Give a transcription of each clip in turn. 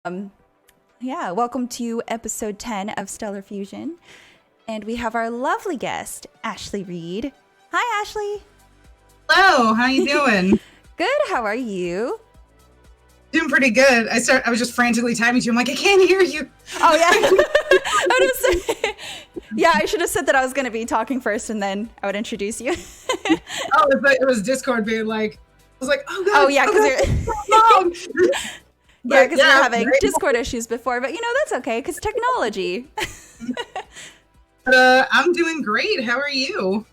Um, yeah, welcome to episode 10 of Stellar Fusion. And we have our lovely guest, Ashley Reed. Hi, Ashley. Hello, how you doing? Good, how are you? Doing pretty good. I was just frantically typing to you. I'm like, I can't hear you. Oh, yeah. I should have said that I was going to be talking first and then I would introduce you. It was Discord being like, I was like, oh, God. Oh, yeah, because you're... Yeah, because we're having right? Discord issues before, but that's okay, because technology. I'm doing great. How are you?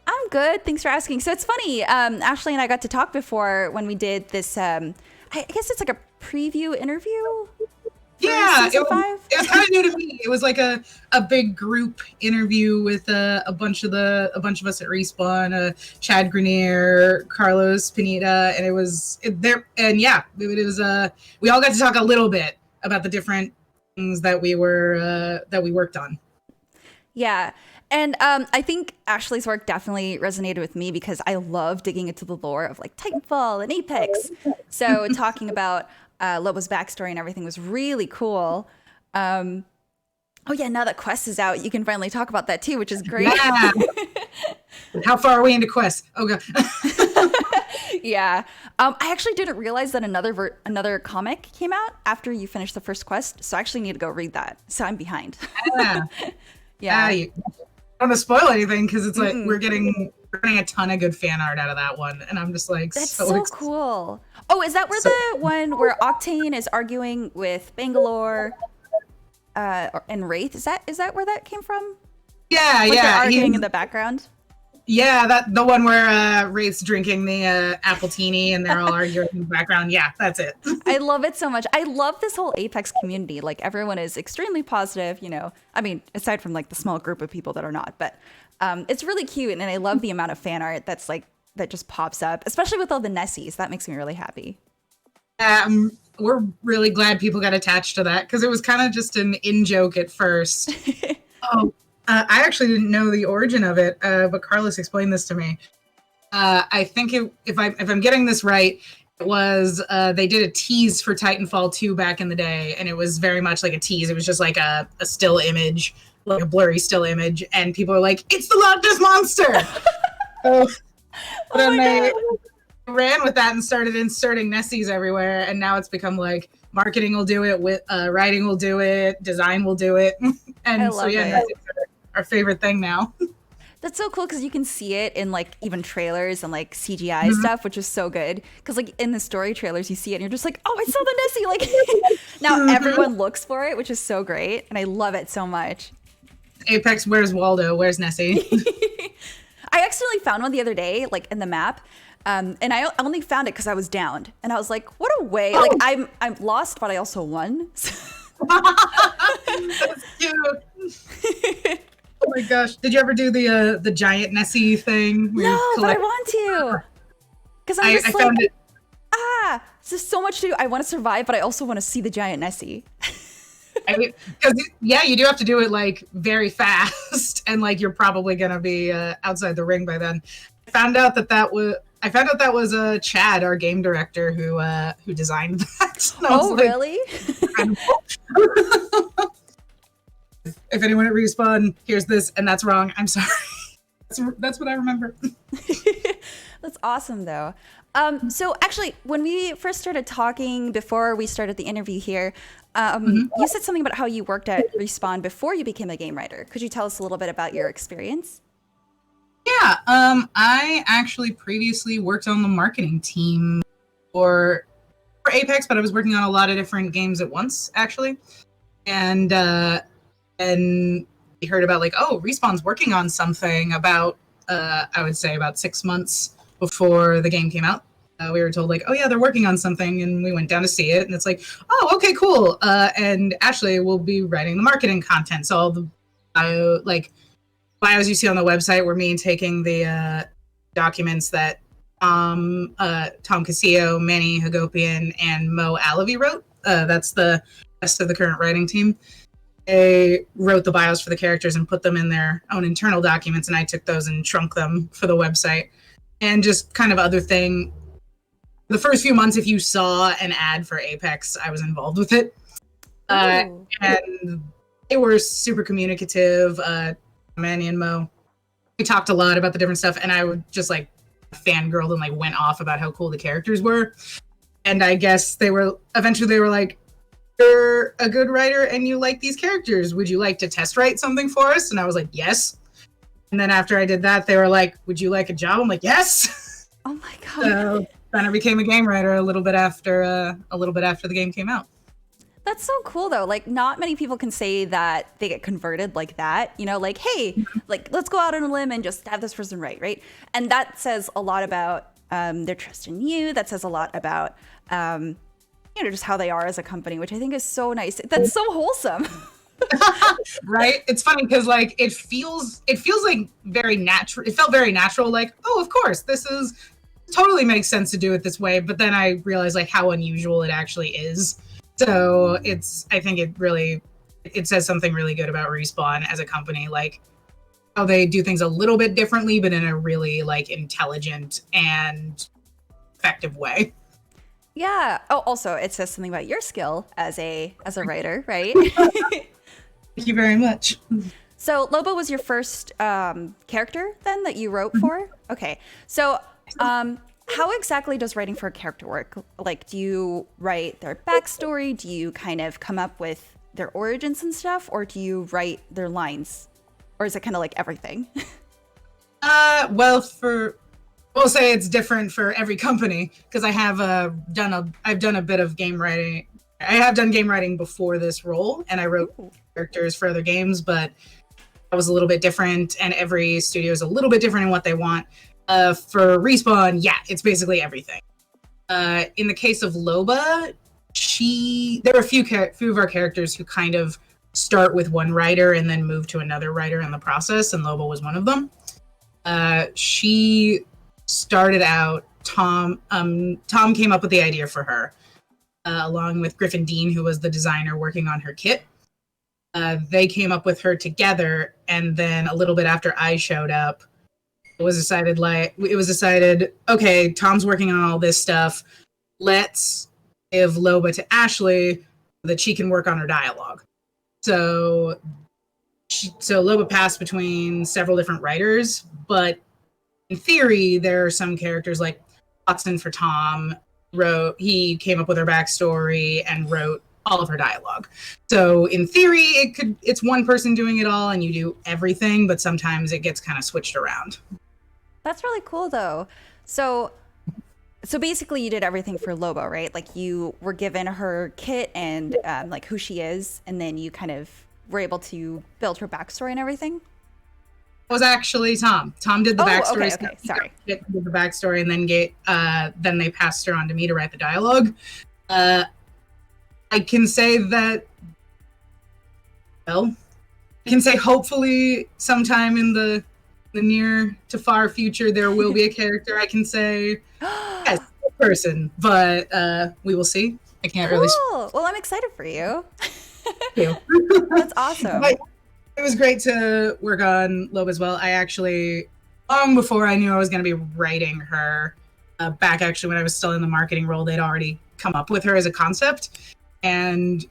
I'm good. Thanks for asking. So it's funny. Ashley and I got to talk before when we did this, I guess it's like a preview interview. Yeah, it five? was kind of new to me. It was like a big group interview with a bunch of us at Respawn, Chad Grenier, Carlos Pineda, and it was we all got to talk a little bit about the different things that we worked on. Yeah. And I think Ashley's work definitely resonated with me because I love digging into the lore of like Titanfall and Apex. So talking about Loba's backstory and everything was really cool. Oh yeah, now that Quest is out, you can finally talk about that too, which is great. Yeah. How far are we into Quest? Oh god. Yeah. I actually didn't realize that another comic came out after you finished the first Quest, so I actually need to go read that. So I'm behind. Yeah. Yeah. I don't want to spoil anything because it's like we're getting a ton of good fan art out of that one, and I'm just like, that's so cool. Oh, is that where the one where Octane is arguing with Bangalore and Wraith? Is that where that came from? Yeah, like yeah. They're arguing in the background. Yeah, that the one where Wraith's drinking the apple teeny and they're all arguing in the background. Yeah, that's it. I love it so much. I love this whole Apex community. Like everyone is extremely positive, I mean, aside from like the small group of people that are not, but it's really cute. And I love the amount of fan art that just pops up, especially with all the Nessies. That makes me really happy. We're really glad people got attached to that because it was kind of just an in-joke at first. I actually didn't know the origin of it, but Carlos explained this to me. I think if I'm getting this right, it was they did a tease for Titanfall 2 back in the day, and it was very much like a tease. It was just like a still image, like a blurry still image, and people were like, "It's the Loch Ness Monster!" Then they ran with that and started inserting Nessies everywhere, and now it's become like marketing will do it, with writing will do it, design will do it, and so yeah. Nessies are our favorite thing now. That's so cool because you can see it in like even trailers and like CGI stuff, which is so good. Because like in the story trailers, you see it and you're just like, oh, I saw the Nessie. Like now everyone looks for it, which is so great, and I love it so much. Apex, where's Waldo? Where's Nessie? I accidentally found one the other day, like in the map, and I only found it because I was downed, and I was like, what a way! Like I'm lost, but I also won. That's cute. Oh my gosh! Did you ever do the giant Nessie thing? No, but I want to. Because I'm just like, found it. There's so much to do. I want to survive, but I also want to see the giant Nessie. You do have to do it like very fast, and like you're probably gonna be outside the ring by then. I found out that was Chad, our game director, who designed that. Oh, really? If anyone at Respawn hears this and that's wrong, I'm sorry. That's what I remember. That's awesome, though. So actually, when we first started talking before we started the interview here, you said something about how you worked at Respawn before you became a game writer. Could you tell us a little bit about your experience? Yeah, I actually previously worked on the marketing team for Apex, but I was working on a lot of different games at once, actually. And we heard about like, oh, Respawn's working on something about, I would say about 6 months before the game came out. We were told like, oh yeah, they're working on something, and we went down to see it, and it's like, oh, okay, cool. And Ashley will be writing the marketing content. So all the bios you see on the website were me taking the documents that Tom Casillo, Manny Hagopian, and Mo Alavi wrote. That's the rest of the current writing team. They wrote the bios for the characters and put them in their own internal documents, and I took those and shrunk them for the website. And just kind of other thing. The first few months, if you saw an ad for Apex, I was involved with it. Ooh. And they were super communicative. Manny and Mo, we talked a lot about the different stuff, and I would just like fangirled and like went off about how cool the characters were. And I guess they were like, "You're a good writer and you like these characters. Would you like to test write something for us?" And I was like, "Yes." And then after I did that, they were like, "Would you like a job?" I'm like, "Yes." Oh my god. So then I became a game writer a little bit after the game came out. That's so cool though. Like not many people can say that they get converted like that. You know, like, hey, like let's go out on a limb and just have this person write, right? And that says a lot about their trust in you. That says a lot about just how they are as a company, which I think is so nice. That's so wholesome. Right? It's funny because like it feels like very natural. It felt very natural, like, oh, of course, this is totally makes sense to do it this way. But then I realized like how unusual it actually is. So I think it says something really good about Respawn as a company, like how they do things a little bit differently, but in a really like intelligent and effective way. Yeah. Oh, also it says something about your skill as a writer, right? Thank you very much. So Loba was your first character then that you wrote for? Okay. So how exactly does writing for a character work? Like, do you write their backstory? Do you kind of come up with their origins and stuff? Or do you write their lines? Or is it kind of like everything? Well, we'll say it's different for every company because I have done a bit of game writing. I have done game writing before this role, and I wrote characters for other games, but that was a little bit different, and every studio is a little bit different in what they want. For Respawn, yeah, it's basically everything. In the case of Loba, there are a few of our characters who kind of start with one writer and then move to another writer in the process, and Loba was one of them. She started out, Tom came up with the idea for her, along with Griffin Dean, who was the designer working on her kit. They came up with her together, and then a little bit after I showed up, it was decided, okay, Tom's working on all this stuff. Let's give Loba to Ashley so that she can work on her dialogue. So Loba passed between several different writers, but in theory, there are some characters like Watson for Tom. He came up with her backstory and wrote all of her dialogue. So in theory, it's one person doing it all and you do everything, but sometimes it gets kind of switched around. That's really cool though. So basically you did everything for Loba, right? Like you were given her kit and like who she is, and then you kind of were able to build her backstory and everything? It was actually Tom. Tom did the backstory. Okay. Sorry. Did the backstory, and then they passed her on to me to write the dialogue. I can say that, well, I can say hopefully sometime in the near to far future there will be a character I can say yes, a person, but we will see. I can't really. Well, I'm excited for you. Thank you. That's awesome. It was great to work on Loba as well. I actually, long before I knew I was going to be writing her, back actually when I was still in the marketing role, they'd already come up with her as a concept. And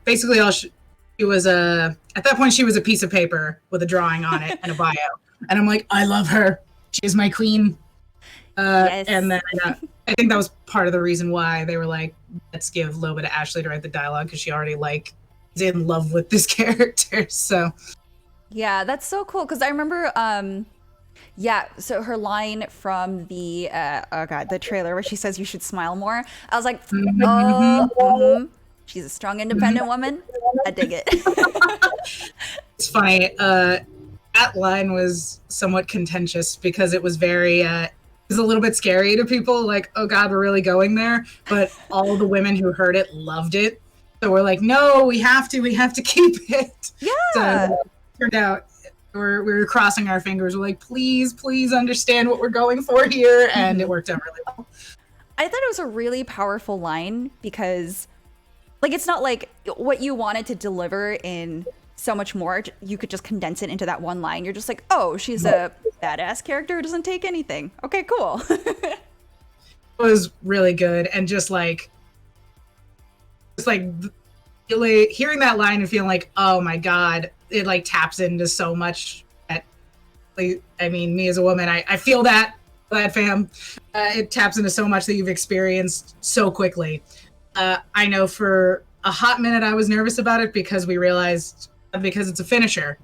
basically she was at that point, she was a piece of paper with a drawing on it and a bio. And I'm like, I love her. She's my queen. Yes. And then I think that was part of the reason why they were like, let's give Loba to Ashley to write the dialogue, because she already is in love with this character. So yeah, that's so cool. Because I remember so her line from the the trailer where she says you should smile more, I was like, she's a strong independent woman. I dig it. It's funny, that line was somewhat contentious because it was very it was a little bit scary to people, like, oh god, we're really going there, but all the women who heard it loved it. So we're like, no, we have to keep it. Yeah. So it turned out we were crossing our fingers. We're like, please understand what we're going for here. And it worked out really well. I thought it was a really powerful line because, like, it's not like what you wanted to deliver in so much more. You could just condense it into that one line. You're just like, oh, she's a badass character who doesn't take anything. Okay, cool. It was really good. And just like hearing that line and feeling like, oh my God, it like taps into so much. I mean, me as a woman, I feel that, fam. It taps into so much that you've experienced so quickly. I know for a hot minute I was nervous about it because we realized, because it's a finisher.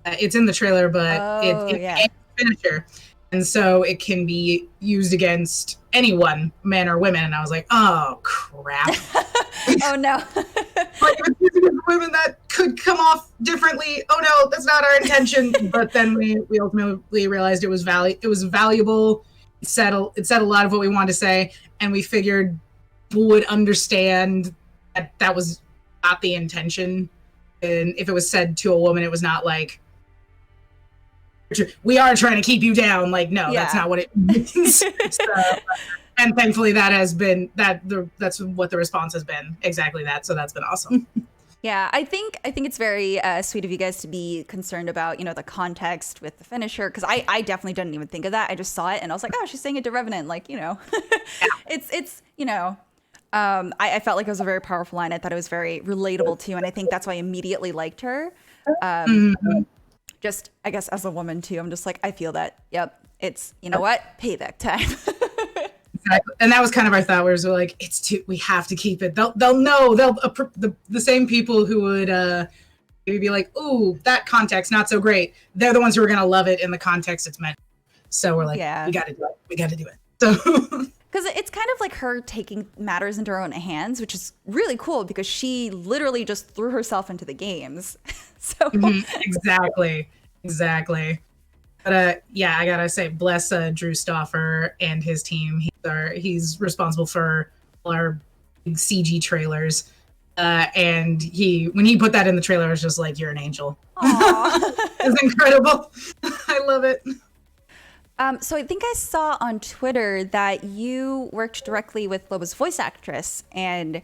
It's in the trailer, but it's a finisher. And so it can be used against anyone, men or women. And I was like, oh, crap. Oh, no. Like, if it's used against women, that could come off differently. Oh, no, that's not our intention. But then we ultimately realized it was valuable. It said a lot of what we wanted to say. And we figured people would understand that was not the intention. And if it was said to a woman, it was not like, we are trying to keep you down. Like, no, that's not what it means. So, and thankfully that has been, that's what the response has been. Exactly that. So that's been awesome. Yeah, I think it's very sweet of you guys to be concerned about, the context with the finisher. Because I definitely didn't even think of that. I just saw it and I was like, oh, she's saying it to Revenant. Like, it's I felt like it was a very powerful line. I thought it was very relatable too. And I think that's why I immediately liked her. Just, I guess, as a woman too, I'm just like, I feel that. Yep. It's, what? Payback time. Exactly. And that was kind of our thought, where we're like, we have to keep it. They'll know, the same people who would maybe be like, ooh, that context, not so great. They're the ones who are going to love it in the context it's meant. So we're like, we got to do it. We got to do it. So. Because it's kind of like her taking matters into her own hands, which is really cool because she literally just threw herself into the games. So Exactly. But yeah, I gotta say, bless Drew Stauffer and his team. He's responsible for all our big CG trailers. And when he put that in the trailer, I was just like, you're an angel. It's incredible. I love it. So I think I saw on Twitter that you worked directly with Loba's voice actress, and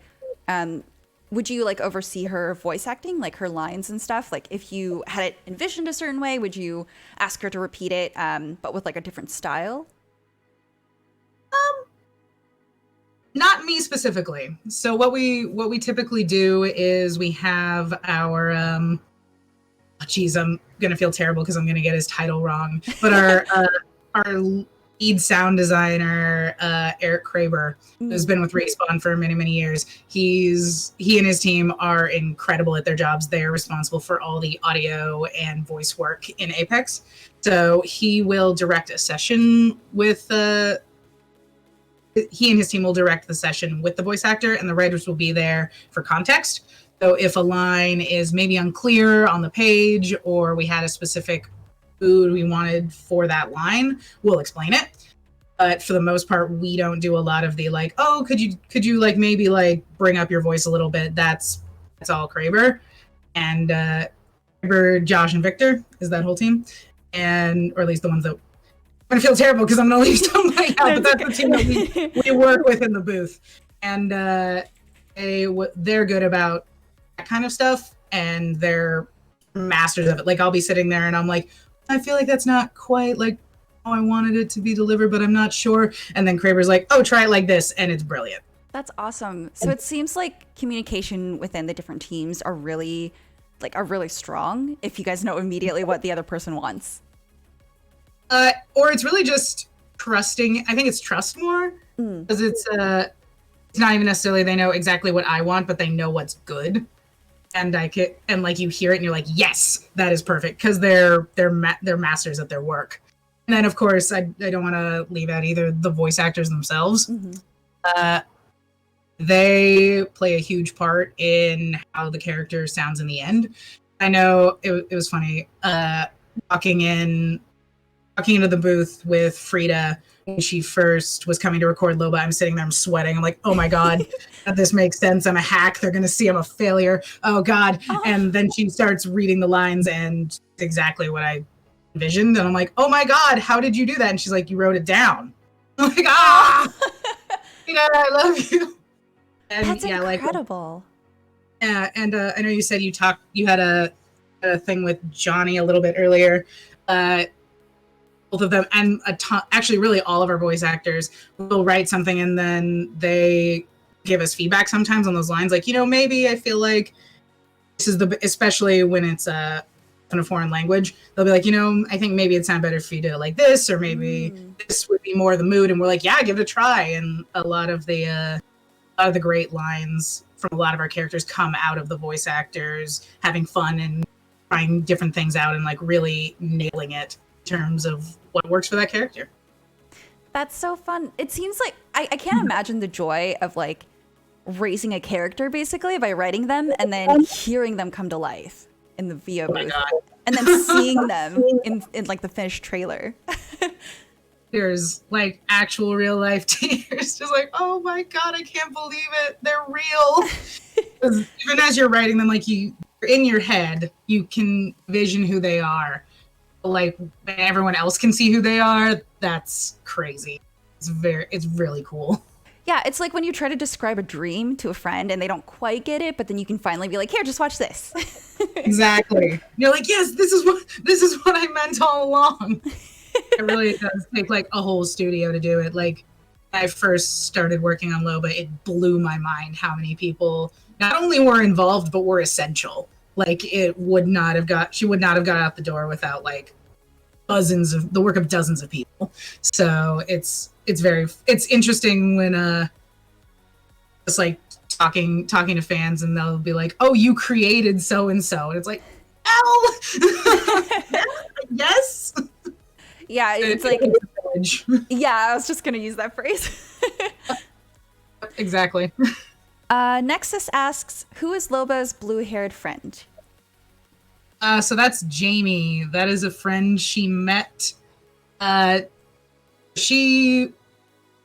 would you like oversee her voice acting, like her lines and stuff? Like if you had it envisioned a certain way, would you ask her to repeat it, but with like a different style? Not me specifically. So what we typically do is we have our I'm gonna feel terrible because I'm gonna get his title wrong, but our lead sound designer, Eric Kraber, who's been with Respawn for many, many years. He and his team are incredible at their jobs. They're responsible for all the audio and voice work in Apex. So he will direct a session with he and his team will direct the session with the voice actor, and the writers will be there for context. So if a line is maybe unclear on the page, or we had a specific food we wanted for that line, we'll explain it. But for the most part, we don't do a lot of the like, oh, could you like maybe like bring up your voice a little bit? That's all Kraber. And Kraber, Josh, and Victor is that whole team. Or at least the ones that I'm gonna feel terrible because I'm gonna leave somebody out, but that's the team that we work with in the booth. And they're good about that kind of stuff, and they're masters of it. Like I'll be sitting there and I'm like, I feel like that's not quite like how I wanted it to be delivered, but I'm not sure. And then Kraber's like, oh, try it like this, and it's brilliant. That's awesome. So it seems like communication within the different teams are really strong if you guys know immediately what the other person wants. Or it's really just trusting. I think it's trust more, because it's not even necessarily they know exactly what I want, but they know what's good. And like you hear it and you're like, yes, that is perfect, because they're masters at their work. And then of course I don't want to leave out either the voice actors themselves. They play a huge part in how the character sounds in the end. I know it was funny walking into the booth with Frida when she first was coming to record Loba. I'm sitting there, I'm sweating. I'm like, oh my God, this makes sense. I'm a hack. They're going to see I'm a failure. Oh God. And then she starts reading the lines, and it's exactly what I envisioned. And I'm like, oh my God, how did you do that? And she's like, you wrote it down. I'm like, I love you. And that's incredible. And I know you said you had a thing with Johnny a little bit earlier. Both of them, and a ton, actually really all of our voice actors will write something, and then they give us feedback sometimes on those lines. Like, maybe I feel like this is especially when it's in a foreign language, they'll be like, I think maybe it'd sound better for you to like this, or maybe this would be more the mood. And we're like, yeah, give it a try. And a lot of the great lines from a lot of our characters come out of the voice actors having fun and trying different things out and like really nailing it in terms of what works for that character. That's so fun. It seems like I can't imagine the joy of like raising a character basically by writing them and then hearing them come to life in the VO booth, and then seeing them in like the finished trailer. There's like actual real life tears, just like, oh my god, I can't believe it, they're real. Even as you're writing them, like you're in your head, you can vision who they are. Like when everyone else can see who they are, that's crazy. It's really cool. Yeah, it's like when you try to describe a dream to a friend and they don't quite get it, but then you can finally be like, here, just watch this. Exactly. You're like, yes, this is what I meant all along. It really does take like a whole studio to do it. Like when I first started working on Loba, it blew my mind how many people not only were involved, but were essential. Like she would not have got out the door without like the work of dozens of people. So it's interesting when it's like talking to fans and they'll be like, oh, you created so and so, and it's like, yes. Yeah, it's like, yeah, I was just gonna use that phrase. Exactly. Nexus asks, who is Loba's blue-haired friend? So that's Jamie. That is a friend she met. She,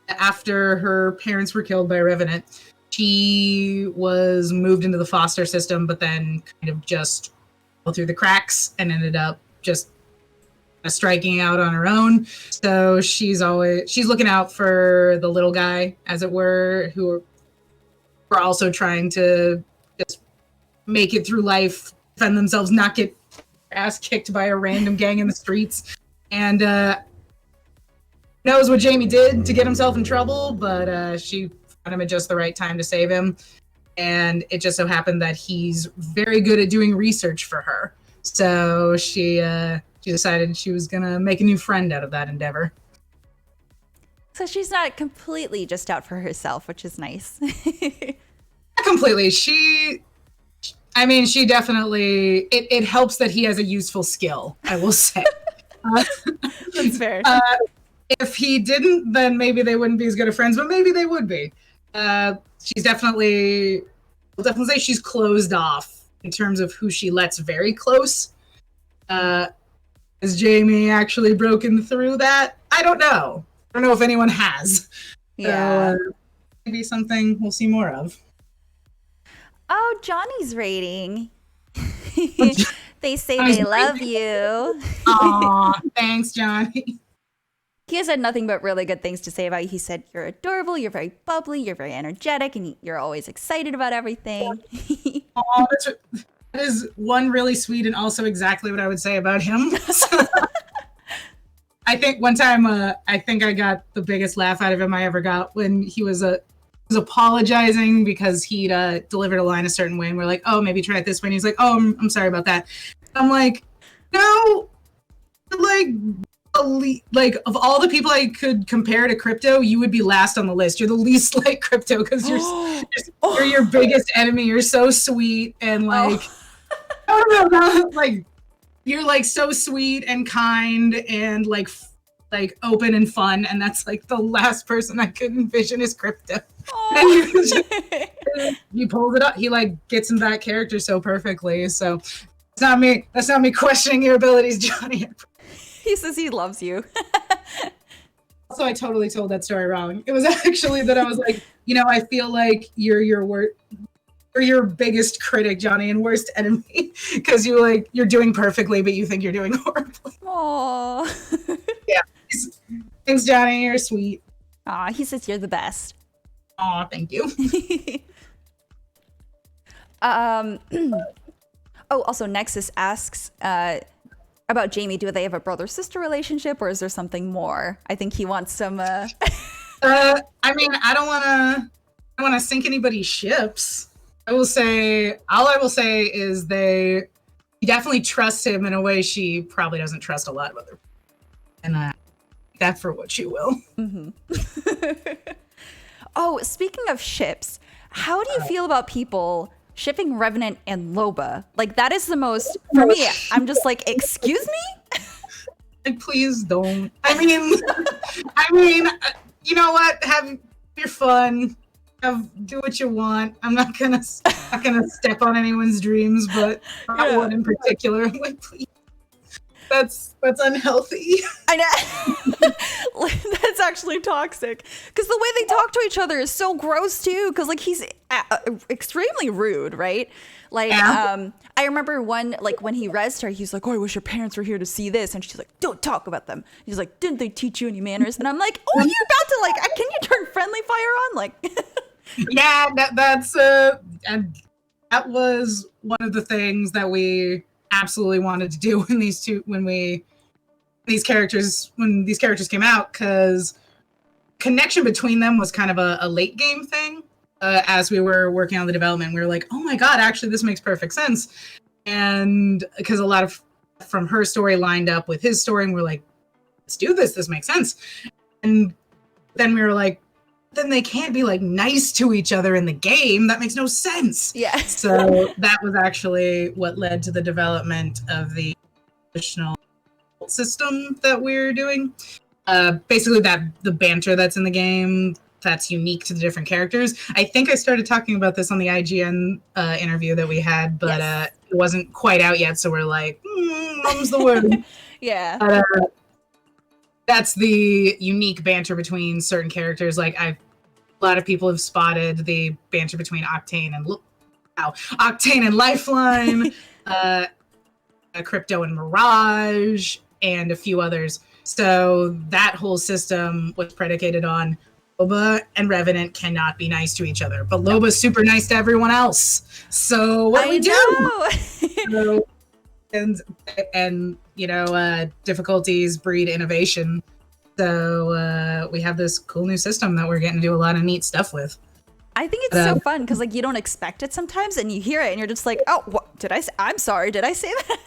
after her parents were killed by Revenant, she was moved into the foster system, but then kind of just fell through the cracks and ended up just striking out on her own. So she's looking out for the little guy, as it were, who are also trying to just make it through life, defend themselves, not get ass kicked by a random gang in the streets. And knows what Jamie did to get himself in trouble, but she found him at just the right time to save him. And it just so happened that he's very good at doing research for her. So she decided she was gonna make a new friend out of that endeavor. So she's not completely just out for herself, which is nice. Not completely. She definitely, it helps that he has a useful skill, I will say. That's fair. If he didn't, then maybe they wouldn't be as good of friends, but maybe they would be. She's definitely, I'll definitely say she's closed off in terms of who she lets very close. Has Jamie actually broken through that? I don't know. I don't know if anyone has. Yeah. So, maybe something we'll see more of. Oh, Johnny's rating. They say they love you. Aw, thanks, Johnny. He has had nothing but really good things to say about you. He said, you're adorable, you're very bubbly, you're very energetic, and you're always excited about everything. Aw, that is one really sweet and also exactly what I would say about him. I think one time, I think I got the biggest laugh out of him I ever got when he was apologizing because he'd delivered a line a certain way, and we're like, oh, maybe try it this way. And he's like, oh, I'm sorry about that. I'm like, no, like of all the people I could compare to Crypto, you would be last on the list. You're the least like Crypto because you're your biggest enemy. You're so sweet and like, I don't know, like you're like so sweet and kind and like open and fun, and that's like the last person I could envision is Crypto. He pulls it up. He like gets into that character so perfectly. So that's not me questioning your abilities, Johnny. He says he loves you. Also, I totally told that story wrong. It was actually that I was like, I feel like you're your biggest critic, Johnny, and worst enemy, because you're doing perfectly, but you think you're doing horribly. Aww. Yeah. Thanks, Johnny. You're sweet. Aw, he says you're the best. Aw, thank you. Also, Nexus asks about Jamie. Do they have a brother-sister relationship, or is there something more? I think he wants some. I mean, I don't want don't want to sink anybody's ships. All I will say is she definitely trusts him in a way she probably doesn't trust a lot of other people. And that for what you will. Oh, speaking of ships, how do you feel about people shipping Revenant and Loba? Like, that is the most, for me, I'm just like, excuse me? Like, please don't. I mean, you know what? Have your fun. Do what you want. I'm not gonna step on anyone's dreams, but not one in particular. I'm like, please. That's unhealthy. I know. That's actually toxic. Because the way they talk to each other is so gross too. Because like he's extremely rude, right? Like I remember when he rezzed her, he's like, "Oh, I wish your parents were here to see this," and she's like, "Don't talk about them." He's like, "Didn't they teach you any manners?" And I'm like, "Oh, you're about to like, can you turn friendly fire on?" Like, yeah, that's and that was one of the things that we absolutely wanted to do when these characters came out, because connection between them was kind of a late game thing. As we were working on the development, we were like, oh my god, actually this makes perfect sense. And because a lot of from her story lined up with his story, and we're like, let's do this makes sense. And then we were like, then they can't be like nice to each other in the game. That makes no sense. yeah. So that was actually what led to the development of the additional system that we're doing. Basically the banter that's in the game that's unique to the different characters. I think I started talking about this on the IGN interview that we had, but it wasn't quite out yet. So we're like, mum's the word. Yeah. That's the unique banter between certain characters. Like a lot of people have spotted the banter between Octane and Lifeline, Crypto and Mirage, and a few others. So that whole system was predicated on Loba and Revenant cannot be nice to each other, but Loba's super nice to everyone else. So what do we do? And you know, difficulties breed innovation. So we have this cool new system that we're getting to do a lot of neat stuff with. I think it's so fun because like you don't expect it sometimes, and you hear it, and you're just like, "Oh, what did I say? I'm sorry, did I say that?"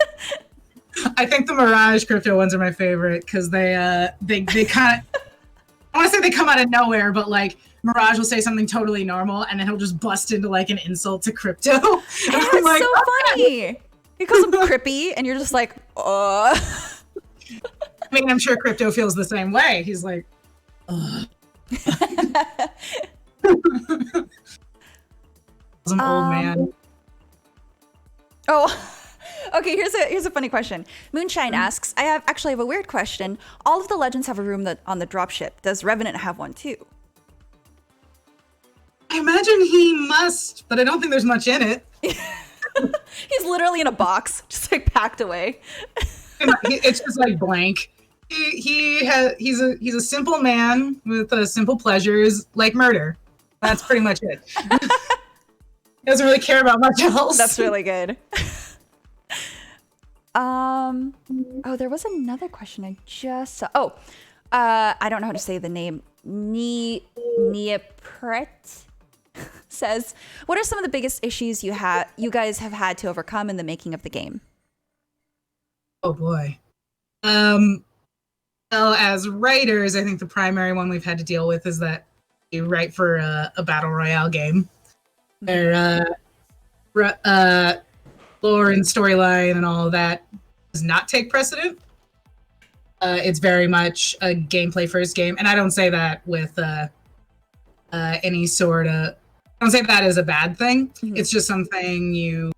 I think the Mirage Crypto ones are my favorite because they kind of, I want to say they come out of nowhere, but like Mirage will say something totally normal, and then he'll just bust into like an insult to Crypto. And it's like, so funny. He calls him Crippy, and you're just like, I mean, I'm sure Crypto feels the same way. He's like, Some old man. Oh, okay. Here's a funny question. Moonshine asks, I have a weird question. All of the legends have a room on the dropship. Does Revenant have one too? I imagine he must, but I don't think there's much in it. He's literally in a box, just like packed away. It's just like blank. He's a simple man with simple pleasures like murder. That's pretty much it. He doesn't really care about much else. That's really good. Oh, there was another question I just saw. I don't know how to say the name. Neopret says, what are some of the biggest issues you guys have had to overcome in the making of the game? Oh boy. Well, as writers, I think the primary one we've had to deal with is that you write for a battle royale game. Where lore and storyline and all of that does not take precedent. It's very much a gameplay first game, and I don't say that with any sort of. I don't say that as a bad thing. Mm-hmm. It's just something you're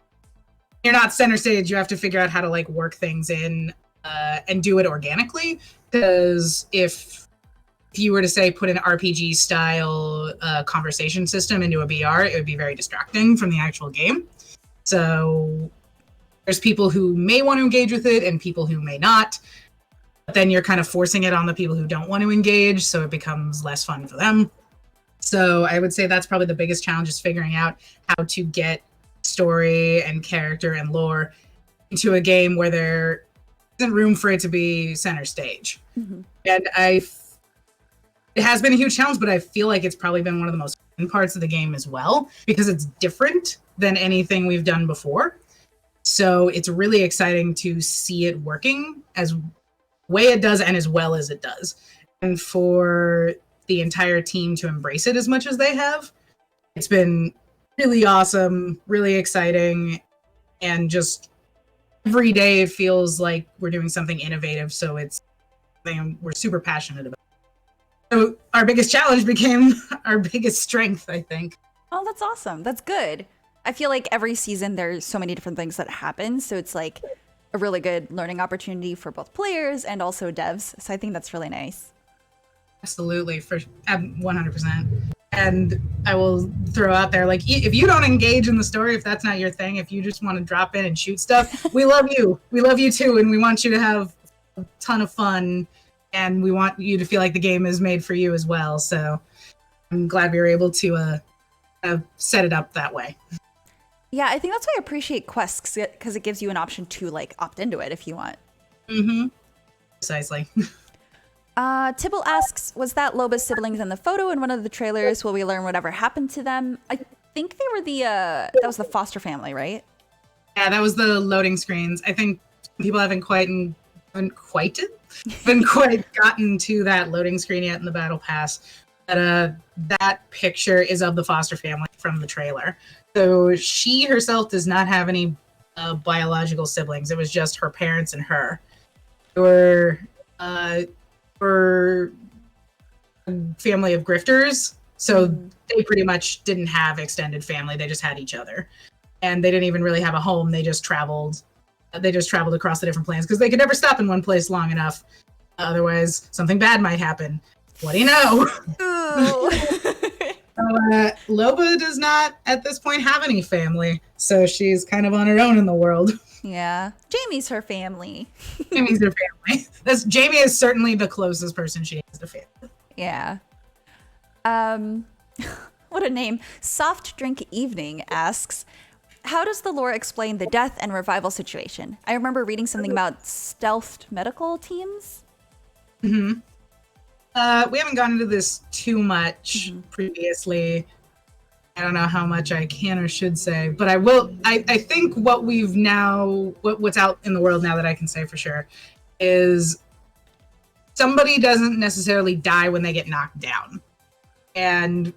not center stage. You have to figure out how to like work things in and do it organically. Because if you were to say put an RPG style conversation system into a BR, it would be very distracting from the actual game. So there's people who may want to engage with it and people who may not. But then you're kind of forcing it on the people who don't want to engage, so it becomes less fun for them. So I would say that's probably the biggest challenge, is figuring out how to get story and character and lore into a game where there isn't room for it to be center stage. Mm-hmm. And it has been a huge challenge, but I feel like it's probably been one of the most parts of the game as well, because it's different than anything we've done before. So it's really exciting to see it working as way it does and as well as it does. And for the entire team to embrace it as much as they have, it's been really awesome, really exciting, and just every day it feels like we're doing something innovative. So it's something we're super passionate about. So our biggest challenge became our biggest strength, I think. Oh, that's awesome. That's good. I feel like every season there's so many different things that happen. So it's like a really good learning opportunity for both players and also devs. So I think that's really nice. Absolutely, for 100%. And I will throw out there, like, if you don't engage in the story, if that's not your thing, if you just want to drop in and shoot stuff, we love you. We love you too, and we want you to have a ton of fun, and we want you to feel like the game is made for you as well. So I'm glad we were able to set it up that way. Yeah, I think that's why I appreciate quests, because it gives you an option to like opt into it if you want. Mm-hmm. Precisely. Tibble asks, was that Loba's siblings in the photo in one of the trailers? Will we learn whatever happened to them? I think they were that was the foster family, right? Yeah, that was the loading screens. I think people haven't quite gotten to that loading screen yet in the battle pass. But that picture is of the foster family from the trailer. So she herself does not have any biological siblings. It was just her parents and her. They were a family of grifters, so they pretty much didn't have extended family. They just had each other, and they didn't even really have a home. They just traveled across the different planes because they could never stop in one place long enough. Otherwise, something bad might happen. What do you know? Loba does not, at this point, have any family, so she's kind of on her own in the world. Yeah. Jamie's her family. Jamie's her family. Jamie is certainly the closest person she has to family. Yeah. What a name. Soft Drink Evening asks, how does the lore explain the death and revival situation? I remember reading something about stealthed medical teams. Mm-hmm. We haven't gone into this too much previously. I don't know how much I can or should say, but I will. I think what we've now, what's out in the world now that I can say for sure, is somebody doesn't necessarily die when they get knocked down. And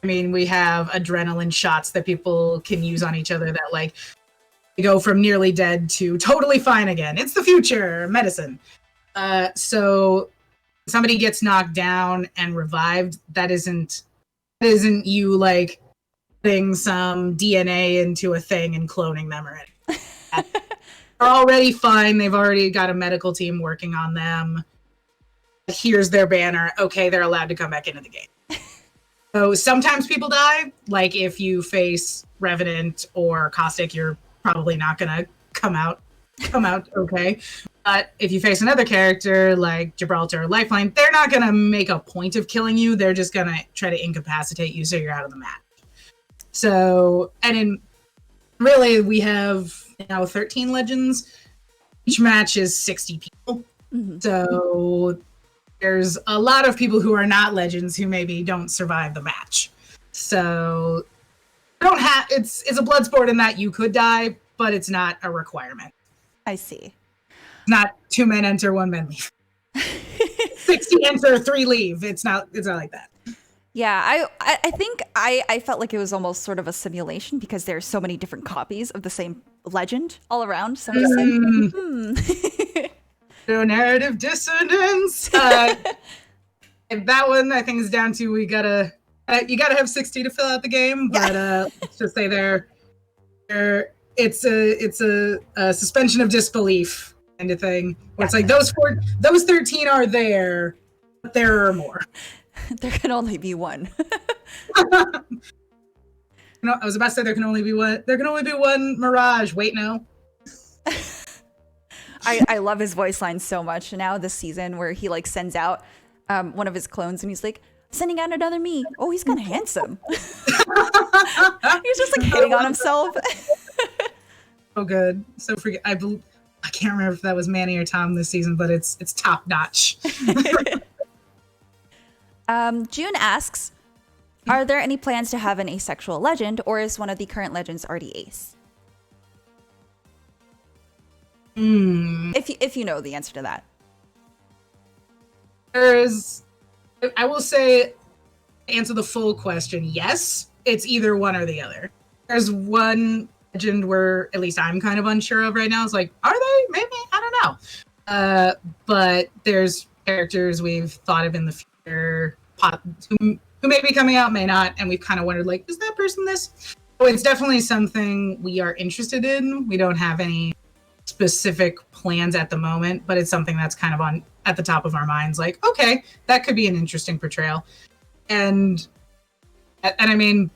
I mean, we have adrenaline shots that people can use on each other that like go from nearly dead to totally fine again. It's the future medicine. So somebody gets knocked down and revived. That isn't you like putting some DNA into a thing and cloning them or anything. They're already fine. They've already got a medical team working on them. Here's their banner. Okay, they're allowed to come back into the game. So sometimes people die. Like if you face Revenant or Caustic, you're probably not gonna come out okay. But if you face another character like Gibraltar or Lifeline, they're not gonna make a point of killing you. They're just gonna try to incapacitate you so you're out of the match. So, really, we have now 13 legends. Each match is 60 people. Mm-hmm. So there's a lot of people who are not legends who maybe don't survive the match. So it's a blood sport in that you could die, but it's not a requirement. I see. Not 2 men enter, 1 man leave. 60 enter, 3 leave. It's not like that. Yeah, I think I felt like it was almost sort of a simulation because there's so many different copies of the same legend all around. So I'm just like, No narrative dissonance. That one I think is down to you gotta have 60 to fill out the game, but let's just say it's a suspension of disbelief kind of thing. Where it's like those 13 are there, but there are more. There can only be one. No, I was about to say there can only be one. There can only be one Mirage. Wait, no. I love his voice line so much. Now this season where he like sends out one of his clones and he's like, sending out another me. Oh, he's kind of handsome. He's just like hitting on himself. Oh, good. So I can't remember if that was Manny or Tom this season, but it's top notch. June asks, Are there any plans to have an asexual legend, or is one of the current legends already ace? If you know the answer to that. I will say, to answer the full question, yes, it's either one or the other. There's one legend where at least I'm kind of unsure of right now. It's like, are they? Maybe, I don't know. But there's characters we've thought of in the future who may be coming out, may not, and we've kind of wondered, like, is that person this? So it's definitely something we are interested in. We don't have any specific plans at the moment, but it's something that's kind of at the top of our minds, like, okay, that could be an interesting portrayal. And I mean,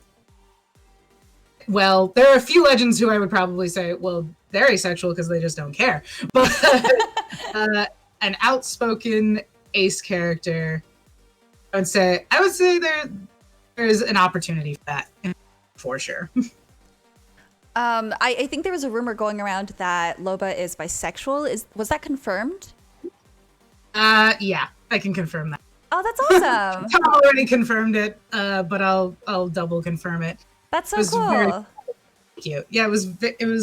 well, there are a few legends who I would probably say, well, they're asexual because they just don't care. But an outspoken ace character, I would say there's an opportunity for that, for sure. I think there was a rumor going around that Loba is bisexual. Was that confirmed? Yeah, I can confirm that. Oh, that's awesome. Tom already confirmed it, but I'll double confirm it. That's so cool. Very cute. Yeah, it was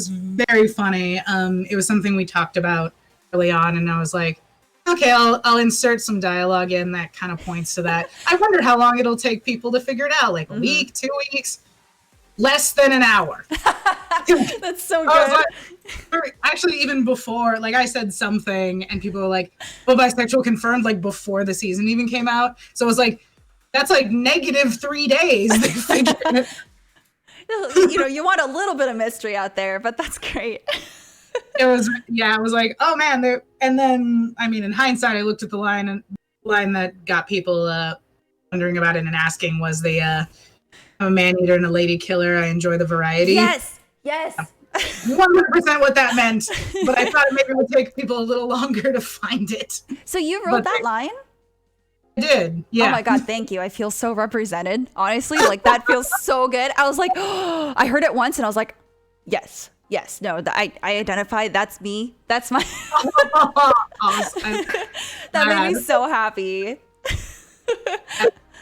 very funny. It was something we talked about early on, and I was like, okay, I'll insert some dialogue in that kind of points to that. I wonder how long it'll take people to figure it out. Like a week, 2 weeks, less than an hour. That's so good. Actually, even before, like I said something, and people were like, "Well, bisexual confirmed," like before the season even came out. So it was like, that's like -3 days. They figured it. You want a little bit of mystery out there, but that's great. It was like, oh man, there. And then, I mean, in hindsight, I looked at the line that got people wondering about it and asking was I'm a man-eater and a lady killer. I enjoy the variety. Yes. 100% what that meant, but I thought maybe it would take people a little longer to find it. So you wrote that line? I did, yeah. Oh my god, thank you. I feel so represented. Honestly, like that feels so good. I was like, oh, I heard it once and I was like, yes, no, I identify. That's me. That's my. Awesome. That made me so happy.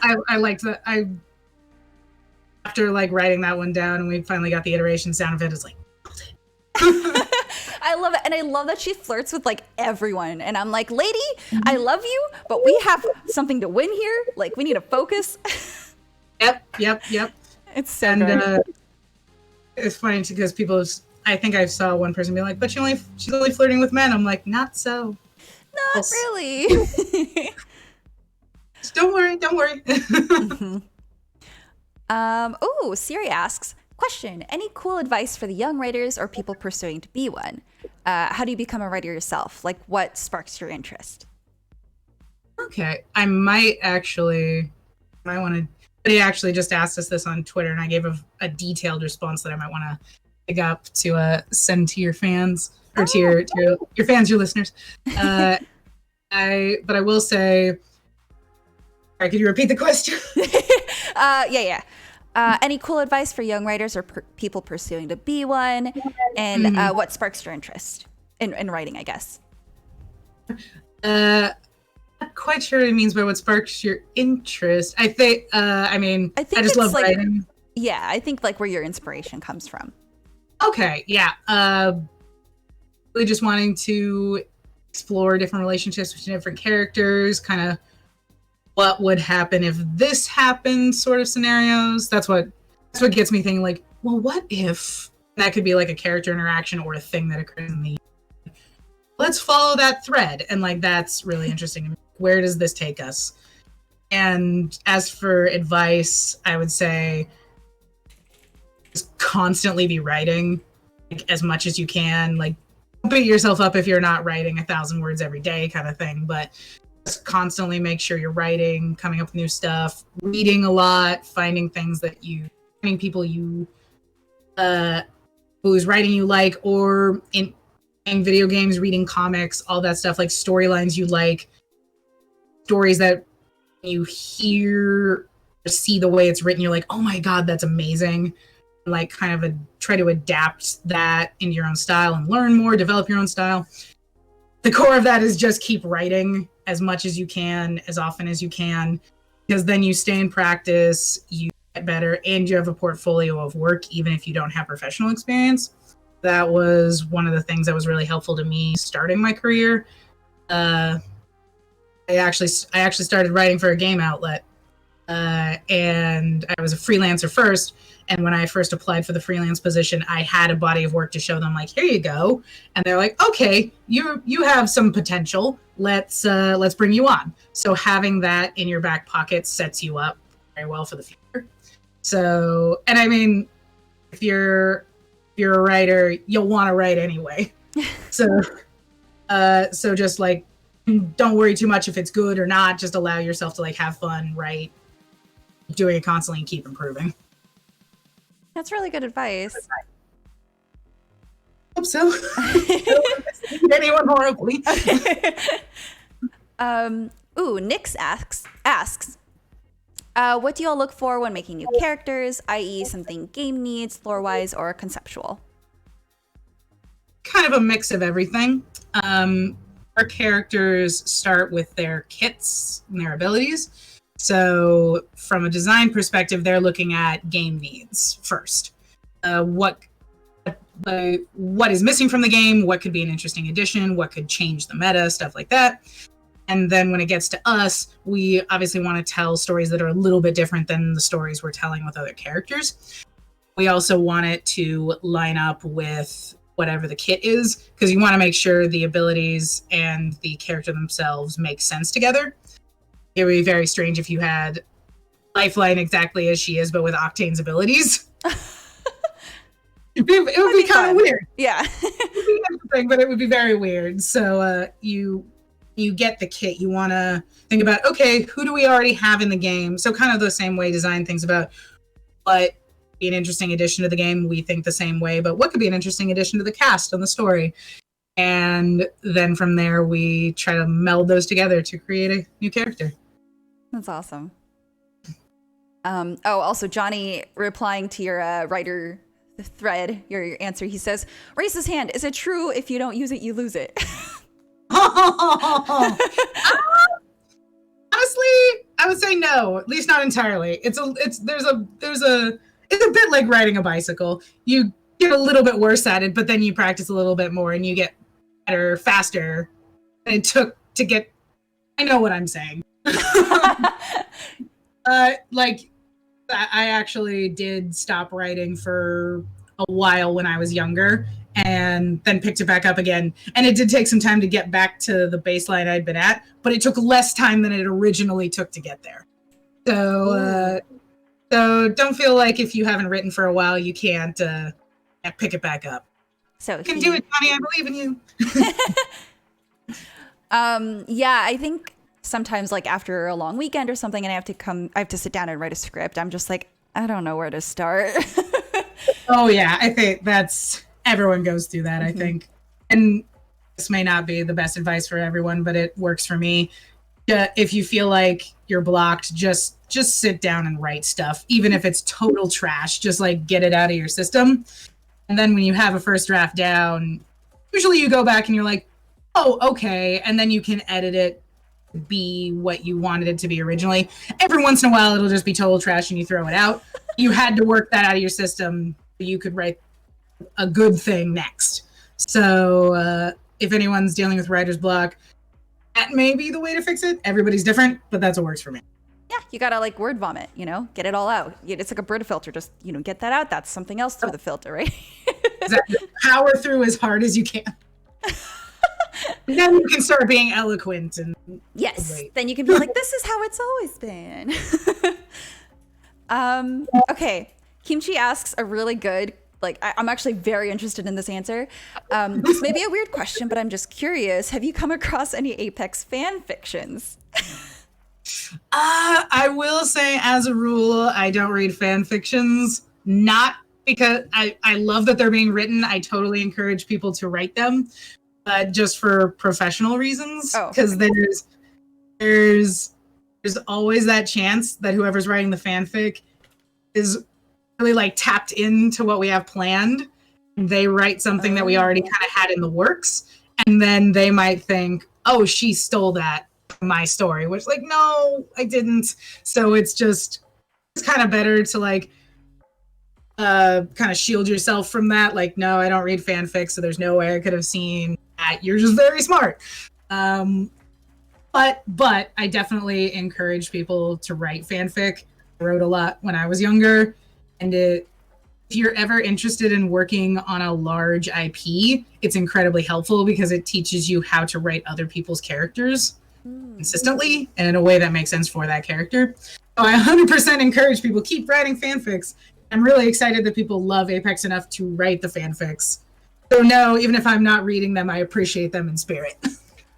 I liked that. After like writing that one down and we finally got the iteration sound of it, it's like, I love it. And I love that she flirts with like everyone. And I'm like, lady, I love you, but we have something to win here. Like we need to focus. Yep. It's so good. It's funny because I think I saw one person be like, but she's only flirting with men. I'm like, not so. Not really. Don't worry. Mm-hmm. Siri asks, question, any cool advice for the young writers or people pursuing to be one? How do you become a writer yourself? Like, what sparks your interest? Okay, I might want to. Somebody actually just asked us this on Twitter, and I gave a detailed response that I might want to pick up to send to your fans or to your fans, your listeners. But I will say. All right, could you repeat the question? Yeah. Any cool advice for young writers or people pursuing to be one? And what sparks your interest in writing, I guess? Not quite sure what it means by what sparks your interest. I think, I just love writing. Yeah, I think like where your inspiration comes from. Okay, yeah. Really just wanting to explore different relationships between different characters, kind of what would happen if this happened sort of scenarios. That's what gets me thinking, like, well, what if that could be like a character interaction or a thing that occurs in the let's follow that thread. And like that's really interesting. Where does this take us? And as for advice, I would say just constantly be writing, like, as much as you can. Like, don't beat yourself up if you're not writing 1,000 words every day kind of thing, but constantly make sure you're writing, coming up with new stuff, reading a lot, finding people whose writing you like, or in video games, reading comics, all that stuff, like storylines you like, stories that you hear or see the way it's written, you're like, oh my god, that's amazing. Like kind of try to adapt that into your own style and learn more, develop your own style. The core of that is just keep writing as much as you can, as often as you can, because then you stay in practice, you better and you have a portfolio of work, even if you don't have professional experience. That was one of the things that was really helpful to me starting my career. I actually started writing for a game outlet, and I was a freelancer first. And when I first applied for the freelance position, I had a body of work to show them, like, here you go. And they're like, okay, you have some potential. Let's bring you on. So having that in your back pocket sets you up very well for the future. So, and I mean, if you're a writer, you'll want to write anyway. So just like, don't worry too much if it's good or not. Just allow yourself to like have fun, write, doing it constantly, and keep improving. That's really good advice. Hope so. Anyone horribly. Nix asks, what do you all look for when making new characters, i.e. something game needs, lore-wise, or conceptual? Kind of a mix of everything. Our characters start with their kits and their abilities. So from a design perspective, they're looking at game needs first. What is missing from the game? What could be an interesting addition? What could change the meta? Stuff like that. And then when it gets to us, we obviously want to tell stories that are a little bit different than the stories we're telling with other characters. We also want it to line up with whatever the kit is, because you want to make sure the abilities and the character themselves make sense together. It would be very strange if you had Lifeline exactly as she is, but with Octane's abilities. It would be kind of weird. Yeah. It would be interesting, but it would be very weird. So you get the kit. You want to think about, okay, who do we already have in the game? So kind of the same way design thinks about what be an interesting addition to the game. We think the same way, but what could be an interesting addition to the cast and the story? And then from there, we try to meld those together to create a new character. That's awesome. Also Johnny, replying to your writer thread, your answer, he says, raise his hand. Is it true if you don't use it, you lose it? Honestly, I would say no, at least not entirely. It's a bit like riding a bicycle. You get a little bit worse at it, but then you practice a little bit more and you get better, faster than it took to get. I know what I'm saying. I actually did stop writing for a while when I was younger and then picked it back up again. And it did take some time to get back to the baseline I'd been at, but it took less time than it originally took to get there. So don't feel like if you haven't written for a while, you can't pick it back up. So you can do it, Johnny. I believe in you. Yeah, I think sometimes like after a long weekend or something and I have to sit down and write a script, I'm just like, I don't know where to start. Oh yeah, I think everyone goes through that, I think. And this may not be the best advice for everyone, but it works for me. If you feel like you're blocked, just sit down and write stuff, even if it's total trash, just like get it out of your system. And then when you have a first draft down, usually you go back and you're like, oh, okay. And then you can edit it to be what you wanted it to be originally. Every once in a while, it'll just be total trash and you throw it out. You had to work that out of your system so you could write a good thing next. So if anyone's dealing with writer's block, that may be the way to fix it. Everybody's different, but that's what works for me. Yeah, you gotta like word vomit, get it all out. It's like a Brita filter, just, get that out. That's something else through the filter, right? Exactly. Power through as hard as you can. Then you can start being eloquent. And yes, then you can be like, this is how it's always been. Okay, Kimchi asks a really good, I'm actually very interested in this answer. This may be a weird question, but I'm just curious. Have you come across any Apex fan fictions? I will say, as a rule, I don't read fan fictions. Not because I love that they're being written. I totally encourage people to write them, but just for professional reasons. Because there's always that chance that whoever's writing the fanfic is really tapped into what we have planned. They write something that we already kind of had in the works, and then they might think, oh, she stole that from my story, which no, I didn't. So it's it's kind of better to like kind of shield yourself from that. Like, no, I don't read fanfic, so there's no way I could have seen that. You're just very smart. But I definitely encourage people to write fanfic. I wrote a lot when I was younger, and if you're ever interested in working on a large IP, it's incredibly helpful because it teaches you how to write other people's characters consistently and in a way that makes sense for that character. So I 100% encourage people, keep writing fanfics. I'm really excited that people love Apex enough to write the fanfics. So no, even if I'm not reading them, I appreciate them in spirit.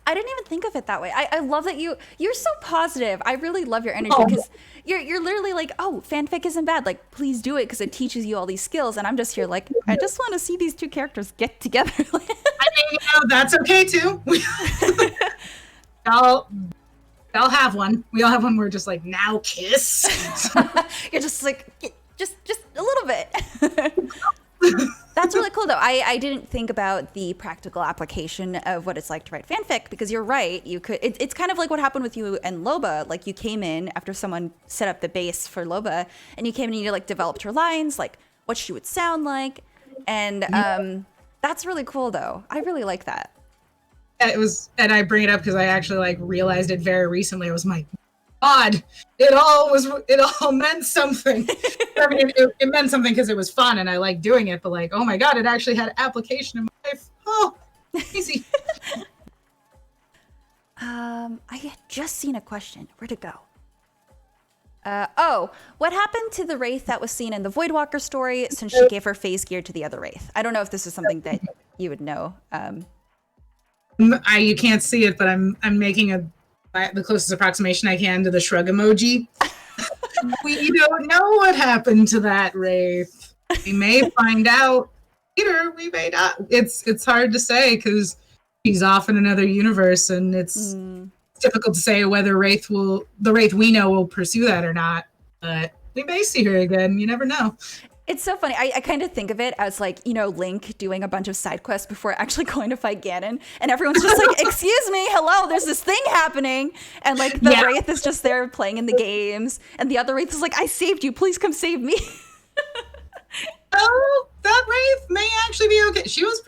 I didn't even think of it that way. I love that you're so positive. I really love your energy because you're literally like, oh, fanfic isn't bad. Like, please do it because it teaches you all these skills. And I'm just here like, I just want to see these two characters get together. I mean, that's okay too. I'll have one. We all have one. We're just like, now kiss. You're just like, just a little bit. That's really cool, though. I didn't think about the practical application of what it's like to write fanfic because you're right. You could. It's kind of like what happened with you and Loba. Like you came in after someone set up the base for Loba, and you came in and you like developed her lines, like what she would sound like, and that's really cool, though. I really like that. It was, and I bring it up because I actually like realized it very recently. I was like, God, it all meant something. I mean, it meant something because it was fun and I liked doing it, but like, oh my God, it actually had application in my life. Oh, easy. I had just seen a question. Where'd it go? What happened to the Wraith that was seen in the Voidwalker story since she gave her phase gear to the other Wraith? I don't know if this is something that you would know. You can't see it, but I'm making the closest approximation I can to the shrug emoji. We don't know what happened to that Wraith. We may find out later. We may not. It's hard to say because she's off in another universe, and it's difficult to say whether the Wraith we know will pursue that or not. But we may see her again. You never know. It's so funny. I kind of think of it as like, Link doing a bunch of side quests before actually going to fight Ganon. And everyone's just like, excuse me, hello, there's this thing happening. And like the Wraith is just there playing in the games. And the other Wraith is like, I saved you, please come save me. Oh, that Wraith may actually be okay. She was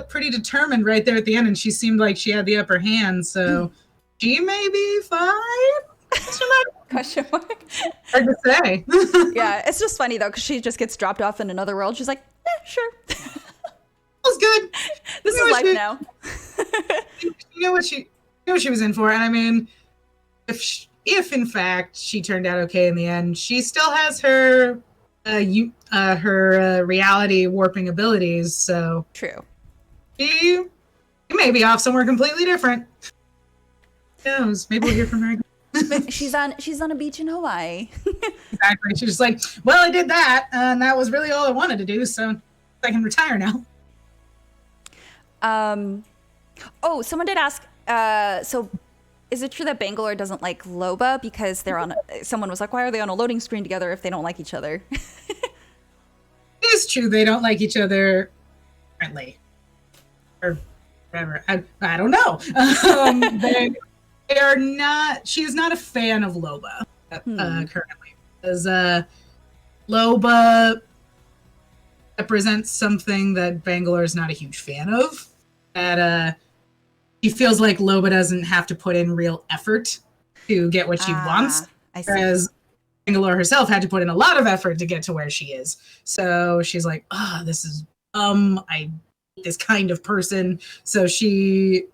pretty determined right there at the end. And she seemed like she had the upper hand. So she may be fine. Question mark. Hard to say. Yeah, it's just funny though because she just gets dropped off in another world. She's like, sure. That's good. This is life now. You know what she was in for, and I mean, if in fact she turned out okay in the end, she still has her reality warping abilities. So true. She may be off somewhere completely different. Who knows? Maybe we'll hear from her. She's on a beach in Hawaii. Exactly. She's just like, well, I did that, and that was really all I wanted to do, so I can retire now. Someone did ask, so is it true that Bangalore doesn't like Loba because someone was like, why are they on a loading screen together if they don't like each other? It is true they don't like each other currently. Or whatever. I don't know. They are not. She is not a fan of Loba currently, because Loba represents something that Bangalore is not a huge fan of. That she feels like Loba doesn't have to put in real effort to get what she wants, whereas Bangalore herself had to put in a lot of effort to get to where she is. So she's like, this is I hate this kind of person. So she,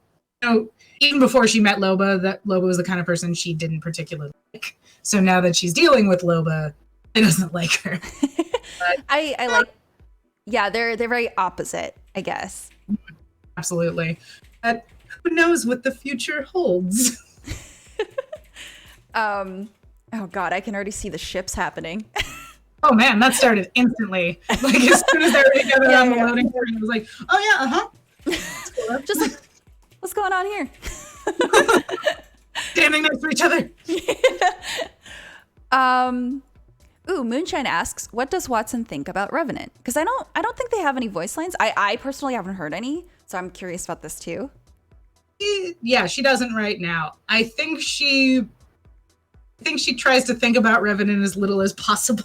even before she met Loba, that Loba was the kind of person she didn't particularly like. So now that she's dealing with Loba, it doesn't like her. But, I like, they're very opposite, I guess. Absolutely. But who knows what the future holds? Oh God, I can already see the ships happening. Oh man, that started instantly. Like as soon as they were together on the loading screen, it was like, oh yeah, Just like, what's going on here? Standing next to each other. Moonshine asks, what does Watson think about Revenant? Because I don't think they have any voice lines. I personally haven't heard any, so I'm curious about this too. Yeah, she doesn't right now. I think she I think she tries to think about Revenant as little as possible.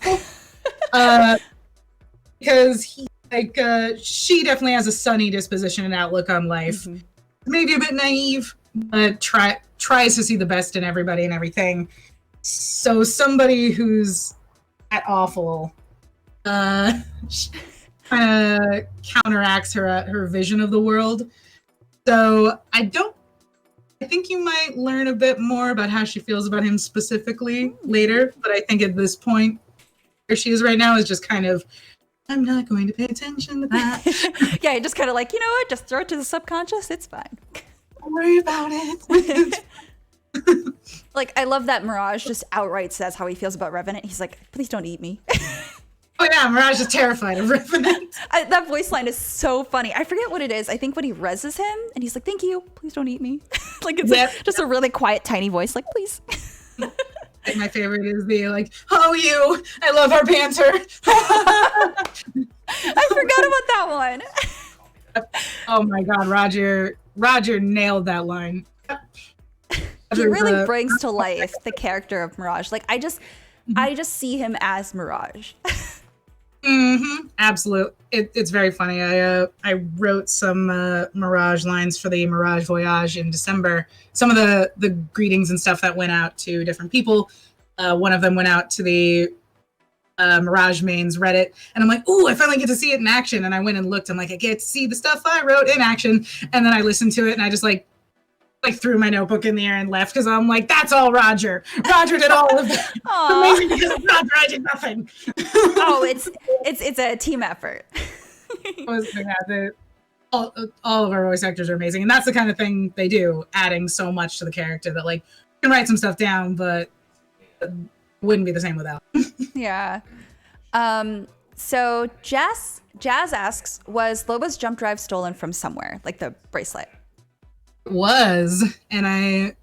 Because she definitely has a sunny disposition and outlook on life. Mm-hmm. Maybe a bit naive, but tries to see the best in everybody and everything. So somebody who's that awful kind of counteracts her vision of the world. So I think you might learn a bit more about how she feels about him specifically later, but I think at this point, where she is right now is just kind of, I'm not going to pay attention to that. Yeah, you're just kind of like, you know what? Just throw it to the subconscious. It's fine. Don't worry about it. Like, I love that Mirage just outright says how he feels about Revenant. He's like, please don't eat me. Oh yeah, Mirage is terrified of Revenant. That voice line is so funny. I forget what it is. I think when he reses him and he's like, thank you, please don't eat me. Like, it's just a really quiet, tiny voice, like, please. My favorite is the like, oh you, I love our banter. I forgot about that one. Oh my god, Roger nailed that line. He really brings to life the character of Mirage. Like, I just see him as Mirage. Absolute. It's very funny. I wrote some Mirage lines for the Mirage Voyage in December. Some of the greetings and stuff that went out to different people. One of them went out to the Mirage Mains Reddit, and I'm like, ooh, I finally get to see it in action. And I went and looked. I'm like, I get to see the stuff I wrote in action. And then I listened to it, and I just like threw my notebook in the air and left because I'm like, that's all Roger. Roger did all of that. Amazing because of Roger, I did nothing. Oh, it's a team effort. All of our voice actors are amazing, and that's the kind of thing they do, adding so much to the character that like you can write some stuff down, but it wouldn't be the same without. Yeah. So Jazz asks, was Loba's jump drive stolen from somewhere, like the bracelet? Was, and I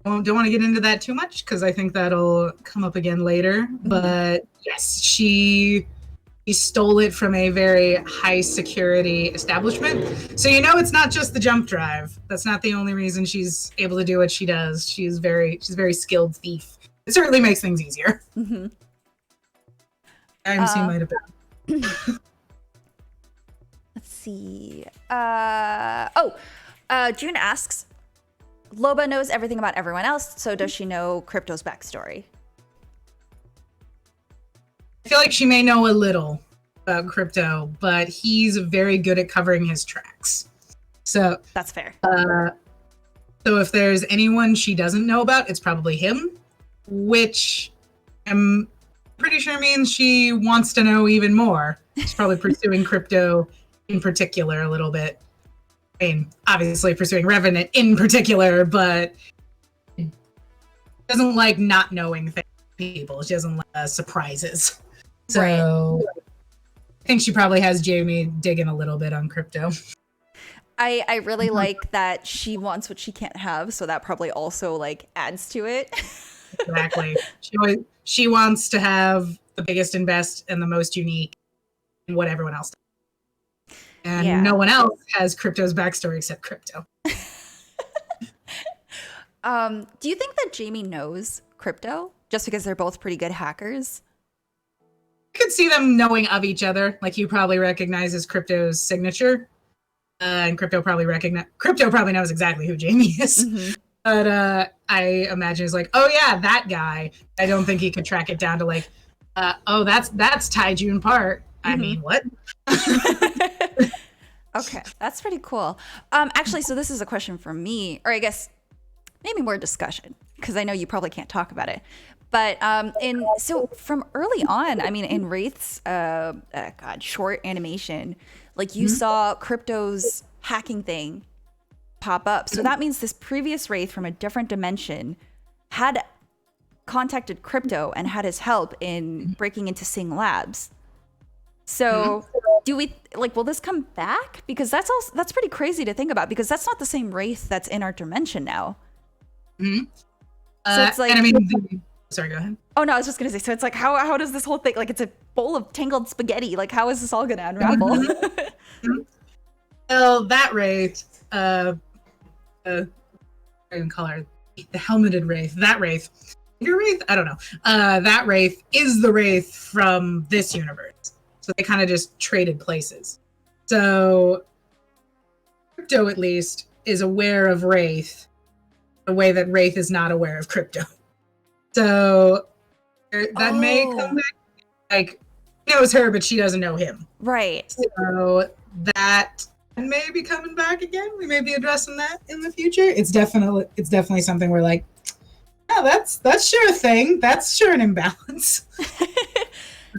don't want to get into that too much because I think that'll come up again later. But yes, she stole it from a very high security establishment. So it's not just the jump drive. That's not the only reason she's able to do what she does. She's a very skilled thief. It certainly makes things easier. Mm-hmm. IMC might have been. Let's see. June asks, Loba knows everything about everyone else, so does she know Crypto's backstory? I feel like she may know a little about Crypto, but he's very good at covering his tracks. So that's fair. So if there's anyone she doesn't know about, it's probably him, which I'm pretty sure means she wants to know even more. She's probably pursuing Crypto in particular a little bit. I mean, obviously pursuing Revenant in particular, but doesn't like not knowing people. She doesn't like surprises. So right. I think she probably has Jamie digging a little bit on Crypto. I really like that she wants what she can't have, so that probably also like adds to it. Exactly. She wants to have the biggest and best and the most unique and what everyone else does. And no one else has Crypto's backstory except Crypto. Do you think that Jamie knows Crypto just because they're both pretty good hackers? I could see them knowing of each other. Like, he probably recognizes Crypto's signature. And Crypto probably knows exactly who Jamie is. Mm-hmm. But I imagine he's like, oh yeah, that guy. I don't think he could track it down to like, that's Tai Jun Park. I mean, what? Okay, that's pretty cool. Actually, so this is a question for me, or I guess maybe more discussion, because I know you probably can't talk about it. But so from early on, I mean, in Wraiths, short animation, like you saw Crypto's hacking thing pop up. So that means this previous Wraith from a different dimension had contacted Crypto and had his help in breaking into Sing Labs. So do we will this come back? Because that's pretty crazy to think about, because that's not the same Wraith that's in our dimension now. Mm-hmm. So it's like, and I mean, sorry, go ahead. Oh no, I was just gonna say. So it's like, how does this whole thing, like, it's a bowl of tangled spaghetti. Like, how is this all gonna unravel? Mm-hmm. Well, that Wraith, I even call her the helmeted Wraith. That Wraith Wraith? I don't know. That Wraith is the Wraith from this universe. So they kind of just traded places. So Crypto, at least, is aware of Wraith the way that Wraith is not aware of Crypto. So that may come back. Like, he knows her, but she doesn't know him. Right. So that may be coming back again. We may be addressing that in the future. It's definitely something we're like, yeah, that's sure a thing. That's sure an imbalance.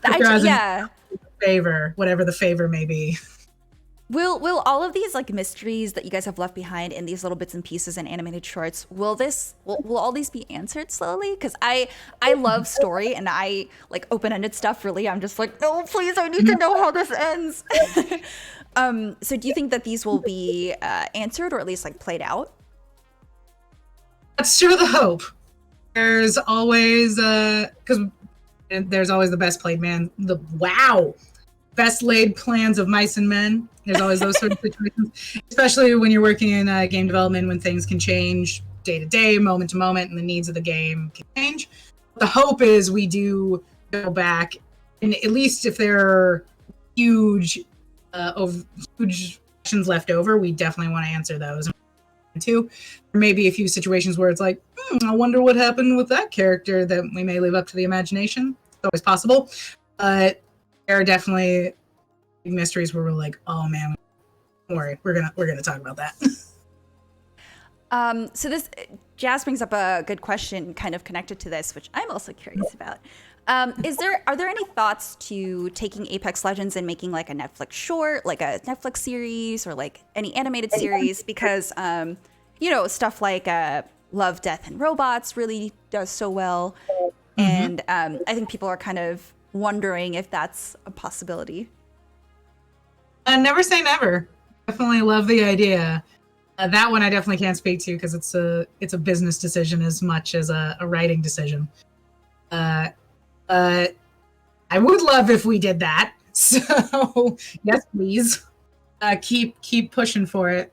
Yeah. Favor, whatever the favor may be. Will all of these like mysteries that you guys have left behind in these little bits and pieces and animated shorts, will all these be answered slowly? Because I love story, and I like open-ended stuff. Really, I'm just like, no, please, I need to know how this ends. So do you think that these will be answered, or at least like played out? That's sure the hope. There's always because there's always the best played man. Best laid plans of mice and men. There's always those sort of situations, especially when you're working in game development, when things can change day to day, moment to moment, and the needs of the game can change. The hope is we do go back, and at least if there are huge questions left over, we definitely want to answer those. Too, there may be a few situations where it's like, I wonder what happened with that character, that we may leave up to the imagination. It's always possible, but there are definitely mysteries where we're like, oh man, don't worry, we're gonna talk about that. So this Jazz brings up a good question, kind of connected to this, which I'm also curious about. Are there any thoughts to taking Apex Legends and making like a Netflix short, like a Netflix series, or like any animated series? Because stuff like Love, Death, and Robots really does so well, and I think people are kind of wondering if that's a possibility. Never say never. Definitely love the idea. That one I definitely can't speak to because it's a business decision as much as a writing decision. I would love if we did that. So yes, please. Keep pushing for it,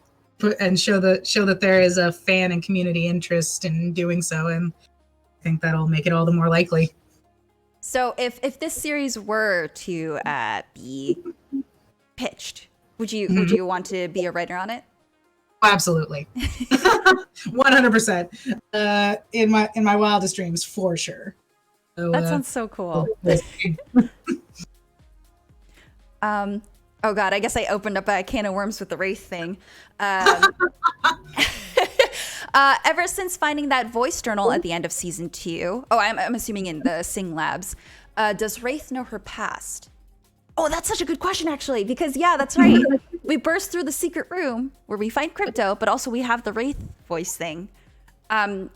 and show that there is a fan and community interest in doing so, and I think that'll make it all the more likely. So if this series were to be pitched, would you want to be a writer on it? Absolutely. 100%. In my wildest dreams, for sure. So, that sounds so cool. Oh god, I guess I opened up a can of worms with the Wraith thing. Ever since finding that voice journal at the end of season 2, I'm assuming in the Sing Labs, does Wraith know her past? Oh, that's such a good question, actually, because yeah, that's right. We burst through the secret room where we find Crypto, but also we have the Wraith voice thing.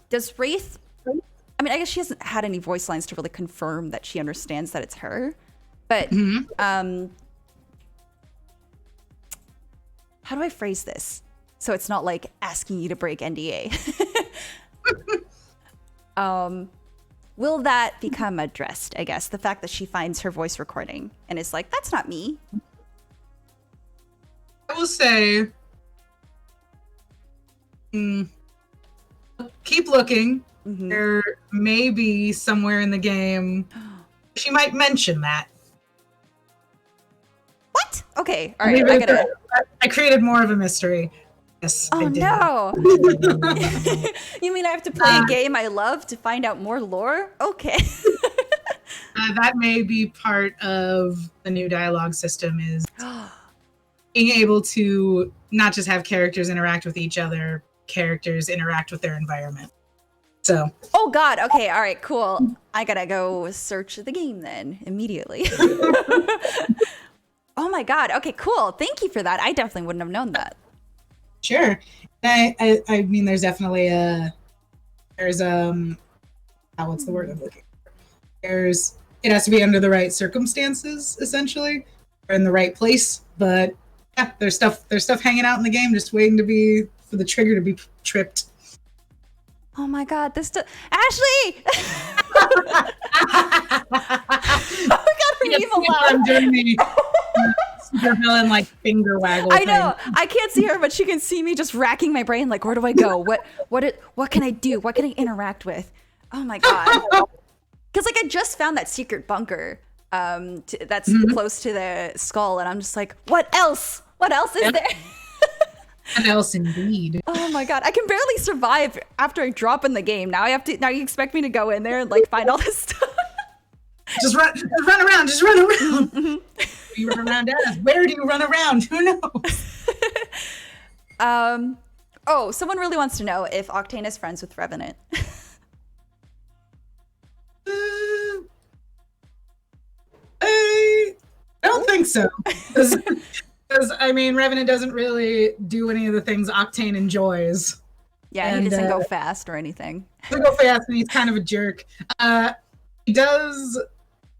Does Wraith, I mean, I guess she hasn't had any voice lines to really confirm that she understands that it's her, but how do I phrase this so it's not like asking you to break NDA? Will that become addressed, I guess? The fact that she finds her voice recording and is like, that's not me. I will say, keep looking. There may be somewhere in the game she might mention that. What? Okay, all right. I created more of a mystery. Yes, oh no! You mean I have to play a game I love to find out more lore? Okay. That may be part of the new dialogue system, is being able to not just have characters interact with each other, characters interact with their environment. So. Oh god, okay, all right, cool. I gotta go search the game then, immediately. Oh my god, okay, cool. Thank you for that. I definitely wouldn't have known that. Sure. I mean, there's definitely what's the word I'm looking for? It has to be under the right circumstances, essentially, or in the right place. But yeah, there's stuff hanging out in the game, just waiting for the trigger to be tripped. Oh my god, Ashley! Oh my god, her evil laugh. I'm doing the super villain like finger waggle. I know. I can't see her, but she can see me just racking my brain. Like, where do I go? What can I do? What can I interact with? Oh my god. Because like I just found that secret bunker that's close to the skull, and I'm just like, what else? What else is there? What else indeed? Oh my god, I can barely survive after I drop in the game. Now I have to. Now you expect me to go in there and like find all this stuff? Just run around. Just run around. You run around as? Where do you run around? Who knows? Oh, someone really wants to know if Octane is friends with Revenant. I don't think so. Because, I mean, Revenant doesn't really do any of the things Octane enjoys. Yeah, and he doesn't go fast or anything. He doesn't go fast, and he's kind of a jerk. He does...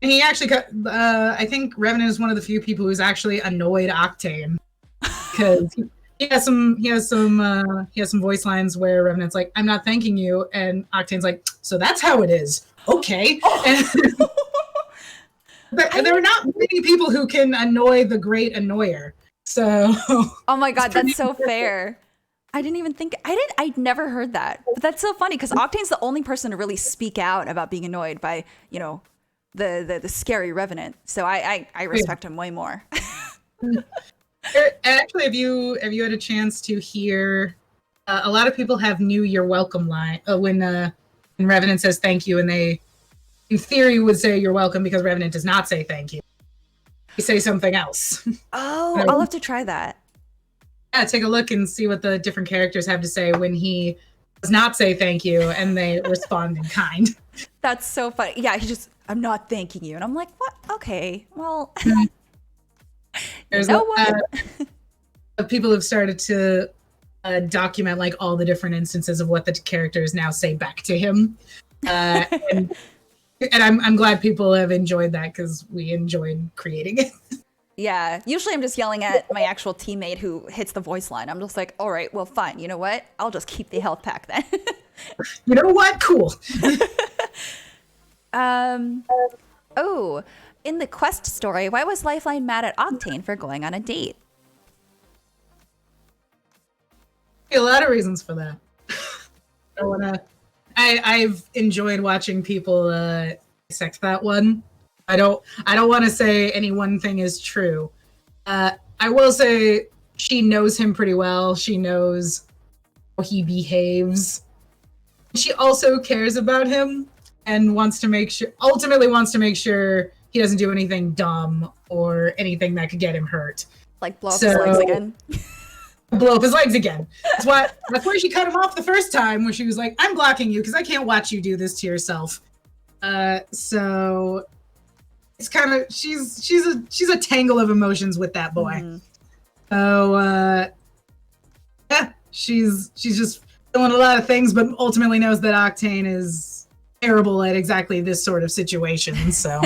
He actually... I think Revenant is one of the few people who's actually annoyed Octane. Because he has some voice lines where Revenant's like, I'm not thanking you, and Octane's like, so that's how it is. Okay. Oh. But there are not many people who can annoy the great annoyer. So. Oh my god, that's so fair. I didn't even think I'd never heard that. But that's so funny because Octane's the only person to really speak out about being annoyed by, you know, the scary Revenant. So I respect him way more. Actually, have you had a chance to hear? A lot of people have new "You're welcome" line when Revenant says thank you, and they, in theory, would say "You're welcome" because Revenant does not say thank you. He say something else. Oh, I'll have to try that. Yeah, take a look and see what the different characters have to say when he does not say thank you, and they respond in kind. That's so funny. Yeah, he just, I'm not thanking you, and I'm like, what? Okay, well. There's people have started to document like all the different instances of what the characters now say back to him, and I'm glad people have enjoyed that because we enjoyed creating it. Yeah, usually I'm just yelling at my actual teammate who hits the voice line. I'm just like, all right, well, fine. You know what? I'll just keep the health pack then. You know what? Cool. Oh. In the quest story, why was Lifeline mad at Octane for going on a date? A lot of reasons for that. I've enjoyed watching people dissect that one. I don't want to say any one thing is true. I will say she knows him pretty well. She knows how he behaves. She also cares about him and ultimately wants to make sure he doesn't do anything dumb or anything that could get him hurt. Like blow up his legs again. Blow up his legs again. That's why she cut him off the first time, where she was like, I'm blocking you because I can't watch you do this to yourself. So it's kind of she's a tangle of emotions with that boy. Mm-hmm. So yeah, she's just doing a lot of things, but ultimately knows that Octane is terrible at exactly this sort of situation, so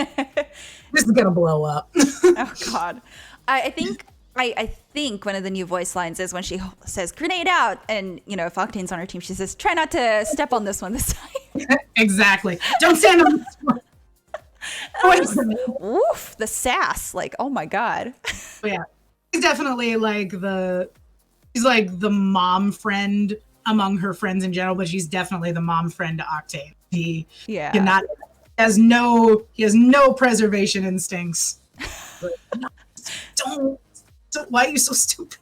this is gonna blow up. Oh god. I think one of the new voice lines is when she says grenade out, and you know, if Octane's on her team, she says try not to step on this one this time. Exactly. Don't stand on this one. Oof, the sass, like, oh my god. Yeah, she's definitely like she's like the mom friend among her friends in general, but she's definitely the mom friend to Octane. He has no preservation instincts. Don't, why are you so stupid?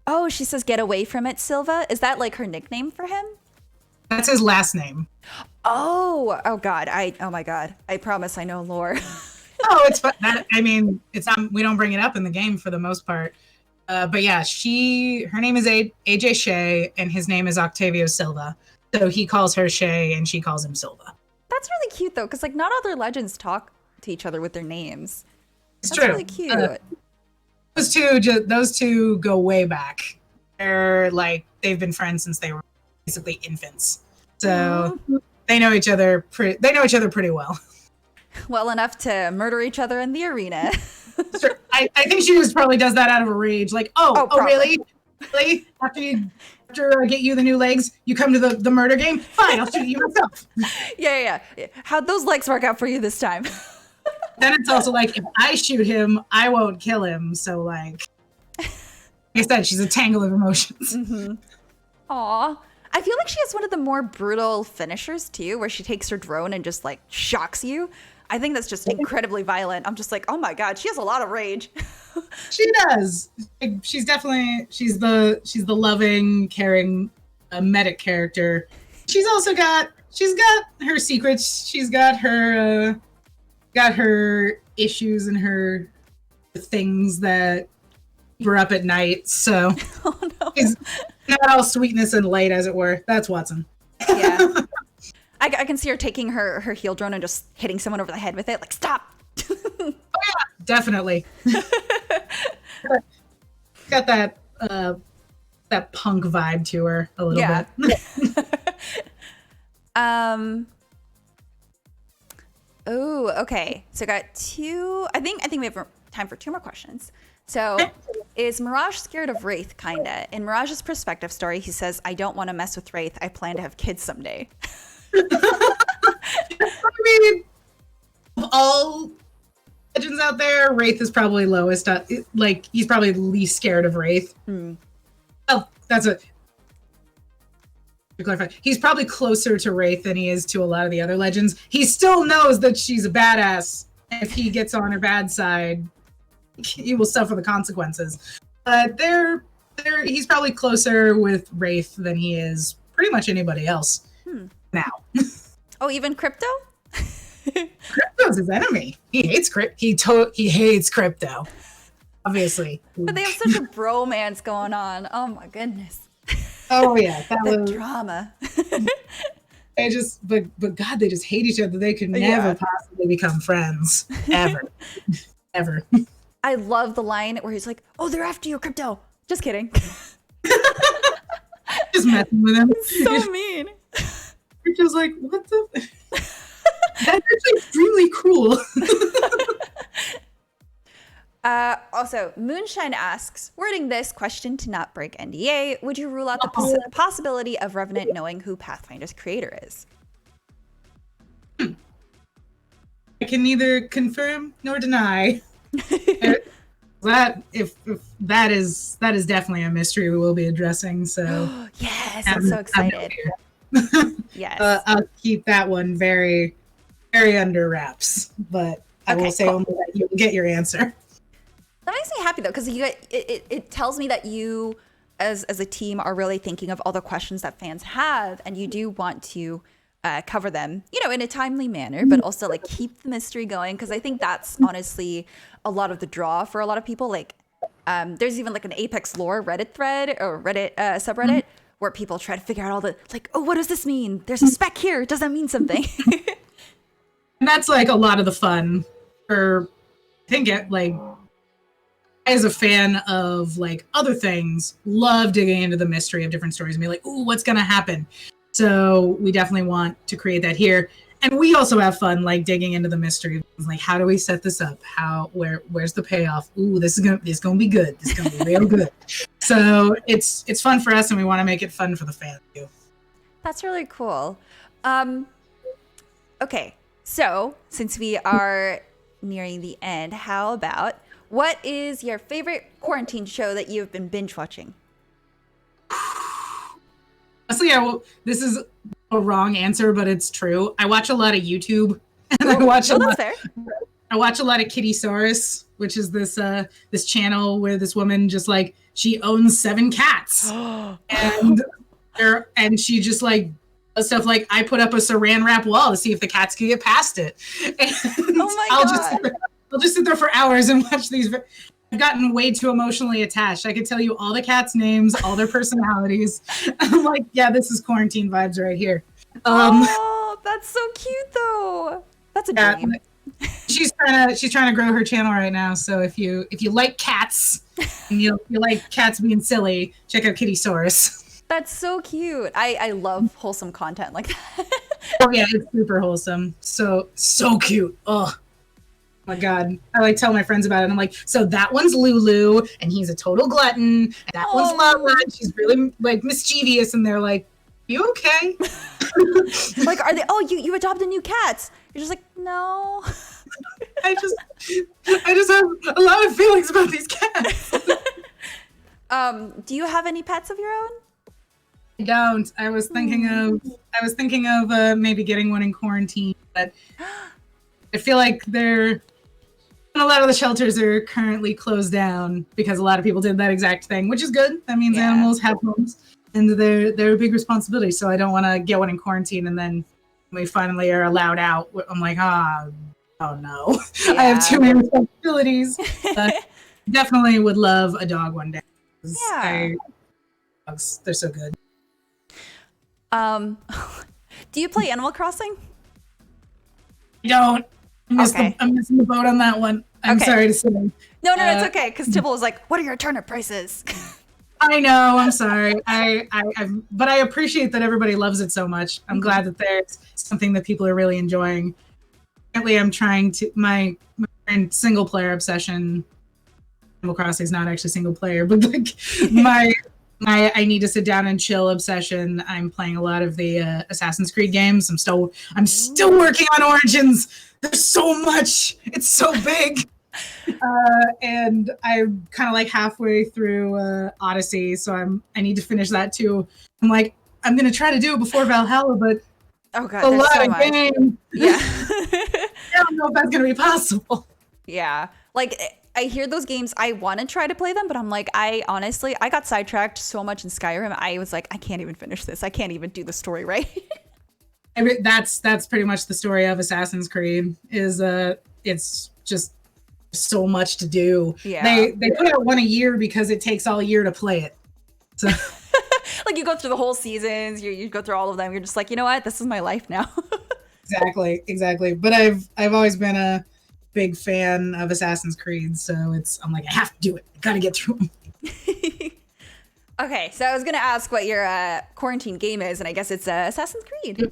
Oh, she says get away from it, Silva. Is that like her nickname for him? That's his last name. Oh god. Oh my god. I promise I know lore. Oh, it's fun. I mean, it's we don't bring it up in the game for the most part. But yeah, her name is AJ Shea, and his name is Octavio Silva. So he calls her Shay, and she calls him Silva. That's really cute, though, because like not other legends talk to each other with their names. That's true. Really cute. Those two go way back. They're like they've been friends since they were basically infants. So they know each other. They know each other pretty well. Well enough to murder each other in the arena. Sure. I think she just probably does that out of a rage. Like, oh, really? Really? After I get you the new legs, you come to the murder game? Fine, I'll shoot you myself. Yeah. How'd those legs work out for you this time? Then it's also like, if I shoot him, I won't kill him. So like I said, she's a tangle of emotions. Mm-hmm. Aw. I feel like she has one of the more brutal finishers too, where she takes her drone and just like shocks you. I think that's just incredibly violent. I'm just like, oh my god, she has a lot of rage. She does. She's the loving, caring medic character. She's got her secrets. She's got her issues and her things that keep her up at night. So Oh no. she's not all sweetness and light, as it were. That's Watson. Yeah. I can see her taking her heal drone and just hitting someone over the head with it. Like, stop. Oh, yeah, definitely. Got that punk vibe to her a little bit. Oh, okay. So I got two. I think we have time for two more questions. So, is Mirage scared of Wraith? Kinda. In Mirage's perspective story, he says, "I don't want to mess with Wraith. I plan to have kids someday." I mean, of all legends out there, Wraith is probably lowest. Like, he's probably the least scared of Wraith. Oh, that's a. To clarify, he's probably closer to Wraith than he is to a lot of the other legends. He still knows that she's a badass. If he gets on her bad side, he will suffer the consequences. But he's probably closer with Wraith than he is pretty much anybody else now. Oh, even Crypto? Crypto's his enemy. He hates he hates Crypto. Obviously. But they have such a bromance going on. Oh my goodness. Oh yeah, The drama. but God, they just hate each other. They could never possibly become friends. Ever. Ever. I love the line where he's like, "Oh, they're after you, Crypto." Just kidding. Just messing with him. So mean. Crypto's like, what the? That's actually extremely cruel. Also, Moonshine asks, wording this question to not break NDA, would you rule out the possibility of Revenant knowing who Pathfinder's creator is? I can neither confirm nor deny. If that is definitely a mystery we will be addressing. So yes, I'm so excited. Yes, I'll keep that one very, very under wraps. But I will say only that you will get your answer. That makes me happy though, because it tells me that you, as a team, are really thinking of all the questions that fans have, and you do want to cover them, in a timely manner, but also like keep the mystery going. Because I think that's honestly a lot of the draw for a lot of people. Like, there's even like an Apex lore Reddit thread or Reddit subreddit where people try to figure out all the like, oh, what does this mean? There's a spec here. Does that mean something? And that's like a lot of the fun for, I think, as a fan of like other things, love digging into the mystery of different stories and be like, ooh, what's going to happen? So we definitely want to create that here. And we also have fun like digging into the mystery. Like, how do we set this up? Where's the payoff? Ooh, this is gonna be good. This is gonna be real good. So it's fun for us, and we want to make it fun for the fans too. That's really cool. Okay, so since we are nearing the end, how about, what is your favorite quarantine show that you've been binge watching? Honestly, this is a wrong answer, but it's true. I watch a lot of YouTube, and I watch a lot of Kittysaurus, which is this channel where this woman just like, she owns 7 cats, and she just like does stuff like, I put up a saran wrap wall to see if the cats can get past it. And oh my God. I'll just sit there for hours and watch these. I've gotten way too emotionally attached. I could tell you all the cats' names, all their personalities. I'm like, yeah, this is quarantine vibes right here. Oh, that's so cute though. That's a dream. She's trying to grow her channel right now. So if you like cats and you like cats being silly, check out Kittysaurus. That's so cute. I love wholesome content like that. Oh yeah, it's super wholesome. So cute. Oh my God. I like tell my friends about it. I'm like, so that one's Lulu and he's a total glutton. And that one's Loba and she's really like mischievous, and they're like, you okay? Like, are they, you adopted new cats. You're just like, no. I just have a lot of feelings about these cats. Do you have any pets of your own? I don't. I was thinking of maybe getting one in quarantine, but I feel like a lot of the shelters are currently closed down because a lot of people did that exact thing, which is good. That means animals have homes, and they're a big responsibility. So I don't want to get one in quarantine, and then when we finally are allowed out, I'm like, oh no, Yeah. I have too many responsibilities. Definitely would love a dog one day. Yeah. Dogs, they're so good. Do you play Animal Crossing? I don't. I'm missing the boat on that one. I'm sorry to say. No, it's okay. Because Tibble was like, "What are your turnip prices?" I know. I'm sorry. But I appreciate that everybody loves it so much. I'm glad that there's something that people are really enjoying. Apparently, I'm trying to my single player obsession. Animal Crossing is not actually single player, but like my I need to sit down and chill obsession. I'm playing a lot of the Assassin's Creed games. I'm still working on Origins. There's so much. It's so big. And I'm kind of like halfway through Odyssey, so I need to finish that too. I'm like, I'm gonna try to do it before Valhalla, but oh god, a there's lot so of much. games. Yeah. I don't know if that's gonna be possible. Yeah. Like I hear those games, I want to try to play them, but I'm like, I got sidetracked so much in Skyrim. I was like, I can't even finish this. I can't even do the story right. That's pretty much the story of Assassin's Creed. It's just so much to do. Yeah. They put out one a year because it takes all year to play it. So like you go through the whole seasons, you go through all of them. You're just like, you know what? This is my life now. Exactly. But I've always been a big fan of Assassin's Creed, so I'm like, I have to do it. I gotta get through them. Okay, so I was gonna ask what your quarantine game is, and I guess it's Assassin's Creed.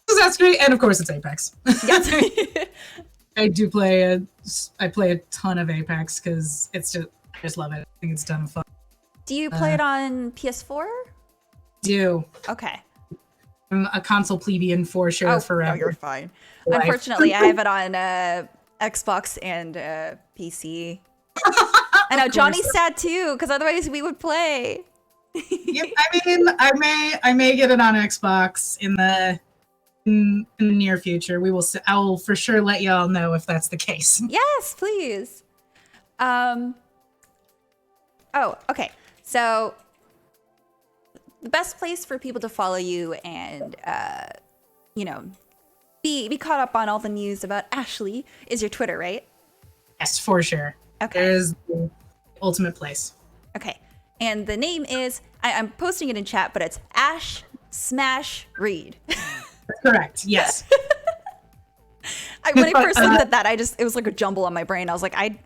Assassin's Creed, and of course it's Apex. Yes. I play a ton of Apex because I just love it. I think it's a ton of fun. Do you play it on PS4? Do. Okay. I'm a console plebeian for sure forever. No, you're fine. Life. Unfortunately, I have it on Xbox and PC. I know Johnny's sad too, because otherwise we would play. Yep, I mean, I may get it on Xbox in the near future. I will for sure let y'all know if that's the case. Yes, please. Oh, okay. So the best place for people to follow you and be caught up on all the news about Ashley is your Twitter, right? Yes, for sure. Okay. It is the ultimate place. Okay. And the name is, I'm posting it in chat, but it's Ash Smash Reed. That's correct. Yes. When I first looked at that, it was like a jumble on my brain. I was like, I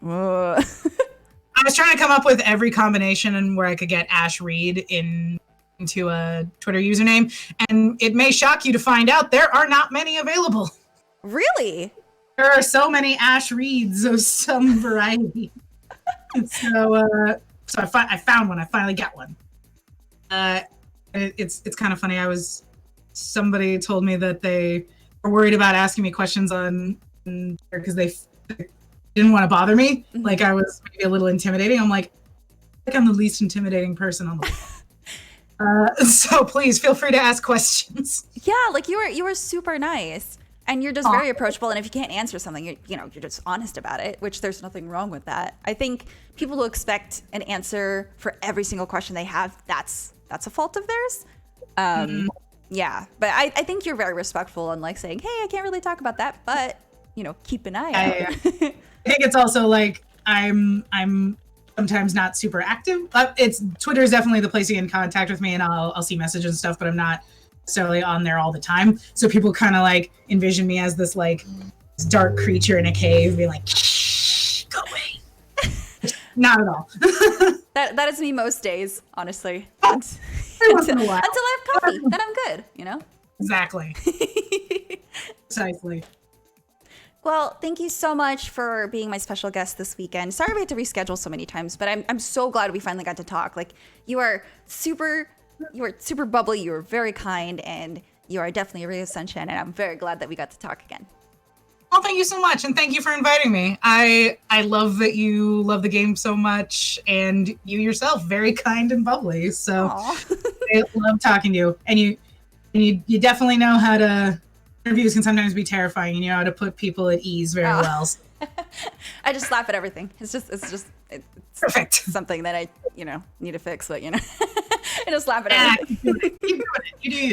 was trying to come up with every combination and where I could get Ash Reed into a Twitter username. And it may shock you to find out there are not many available. Really? There are so many Ash Reeds of some variety. So I found one. I finally got one. It's kind of funny. Somebody told me that they were worried about asking me questions on because they didn't want to bother me. Mm-hmm. Like I was maybe a little intimidating. I'm like I'm the least intimidating person on the so please feel free to ask questions. Yeah, like you were super nice. And you're just very approachable, and if you can't answer something, you're just honest about it, which there's nothing wrong with that. I think people who expect an answer for every single question they have, that's a fault of theirs. Yeah, but I think you're very respectful and like saying, hey, I can't really talk about that, but keep an eye out. I think it's also like I'm sometimes not super active. Twitter is definitely the place to get in contact with me, and I'll see messages and stuff, but I'm not necessarily on there all the time, so people kind of like envision me as this like dark creature in a cave being like, shh, go away. Not at all. that is me most days, honestly. Until I have coffee, then I'm good, Exactly. Precisely. Well, thank you so much for being my special guest this weekend. Sorry we had to reschedule so many times, but I'm so glad we finally got to talk. Like you are super bubbly, you were very kind, and you are definitely a ray of sunshine, and I'm very glad that we got to talk again. Well, thank you so much, and thank you for inviting me. I love that you love the game so much, and you yourself very kind and bubbly. So I love talking to you, and you definitely know how to. Interviews can sometimes be terrifying, and you know how to put people at ease very well. So. I just laugh at everything. It's Perfect. Something that I need to fix, but I just laugh at everything. Keep doing it. You do you.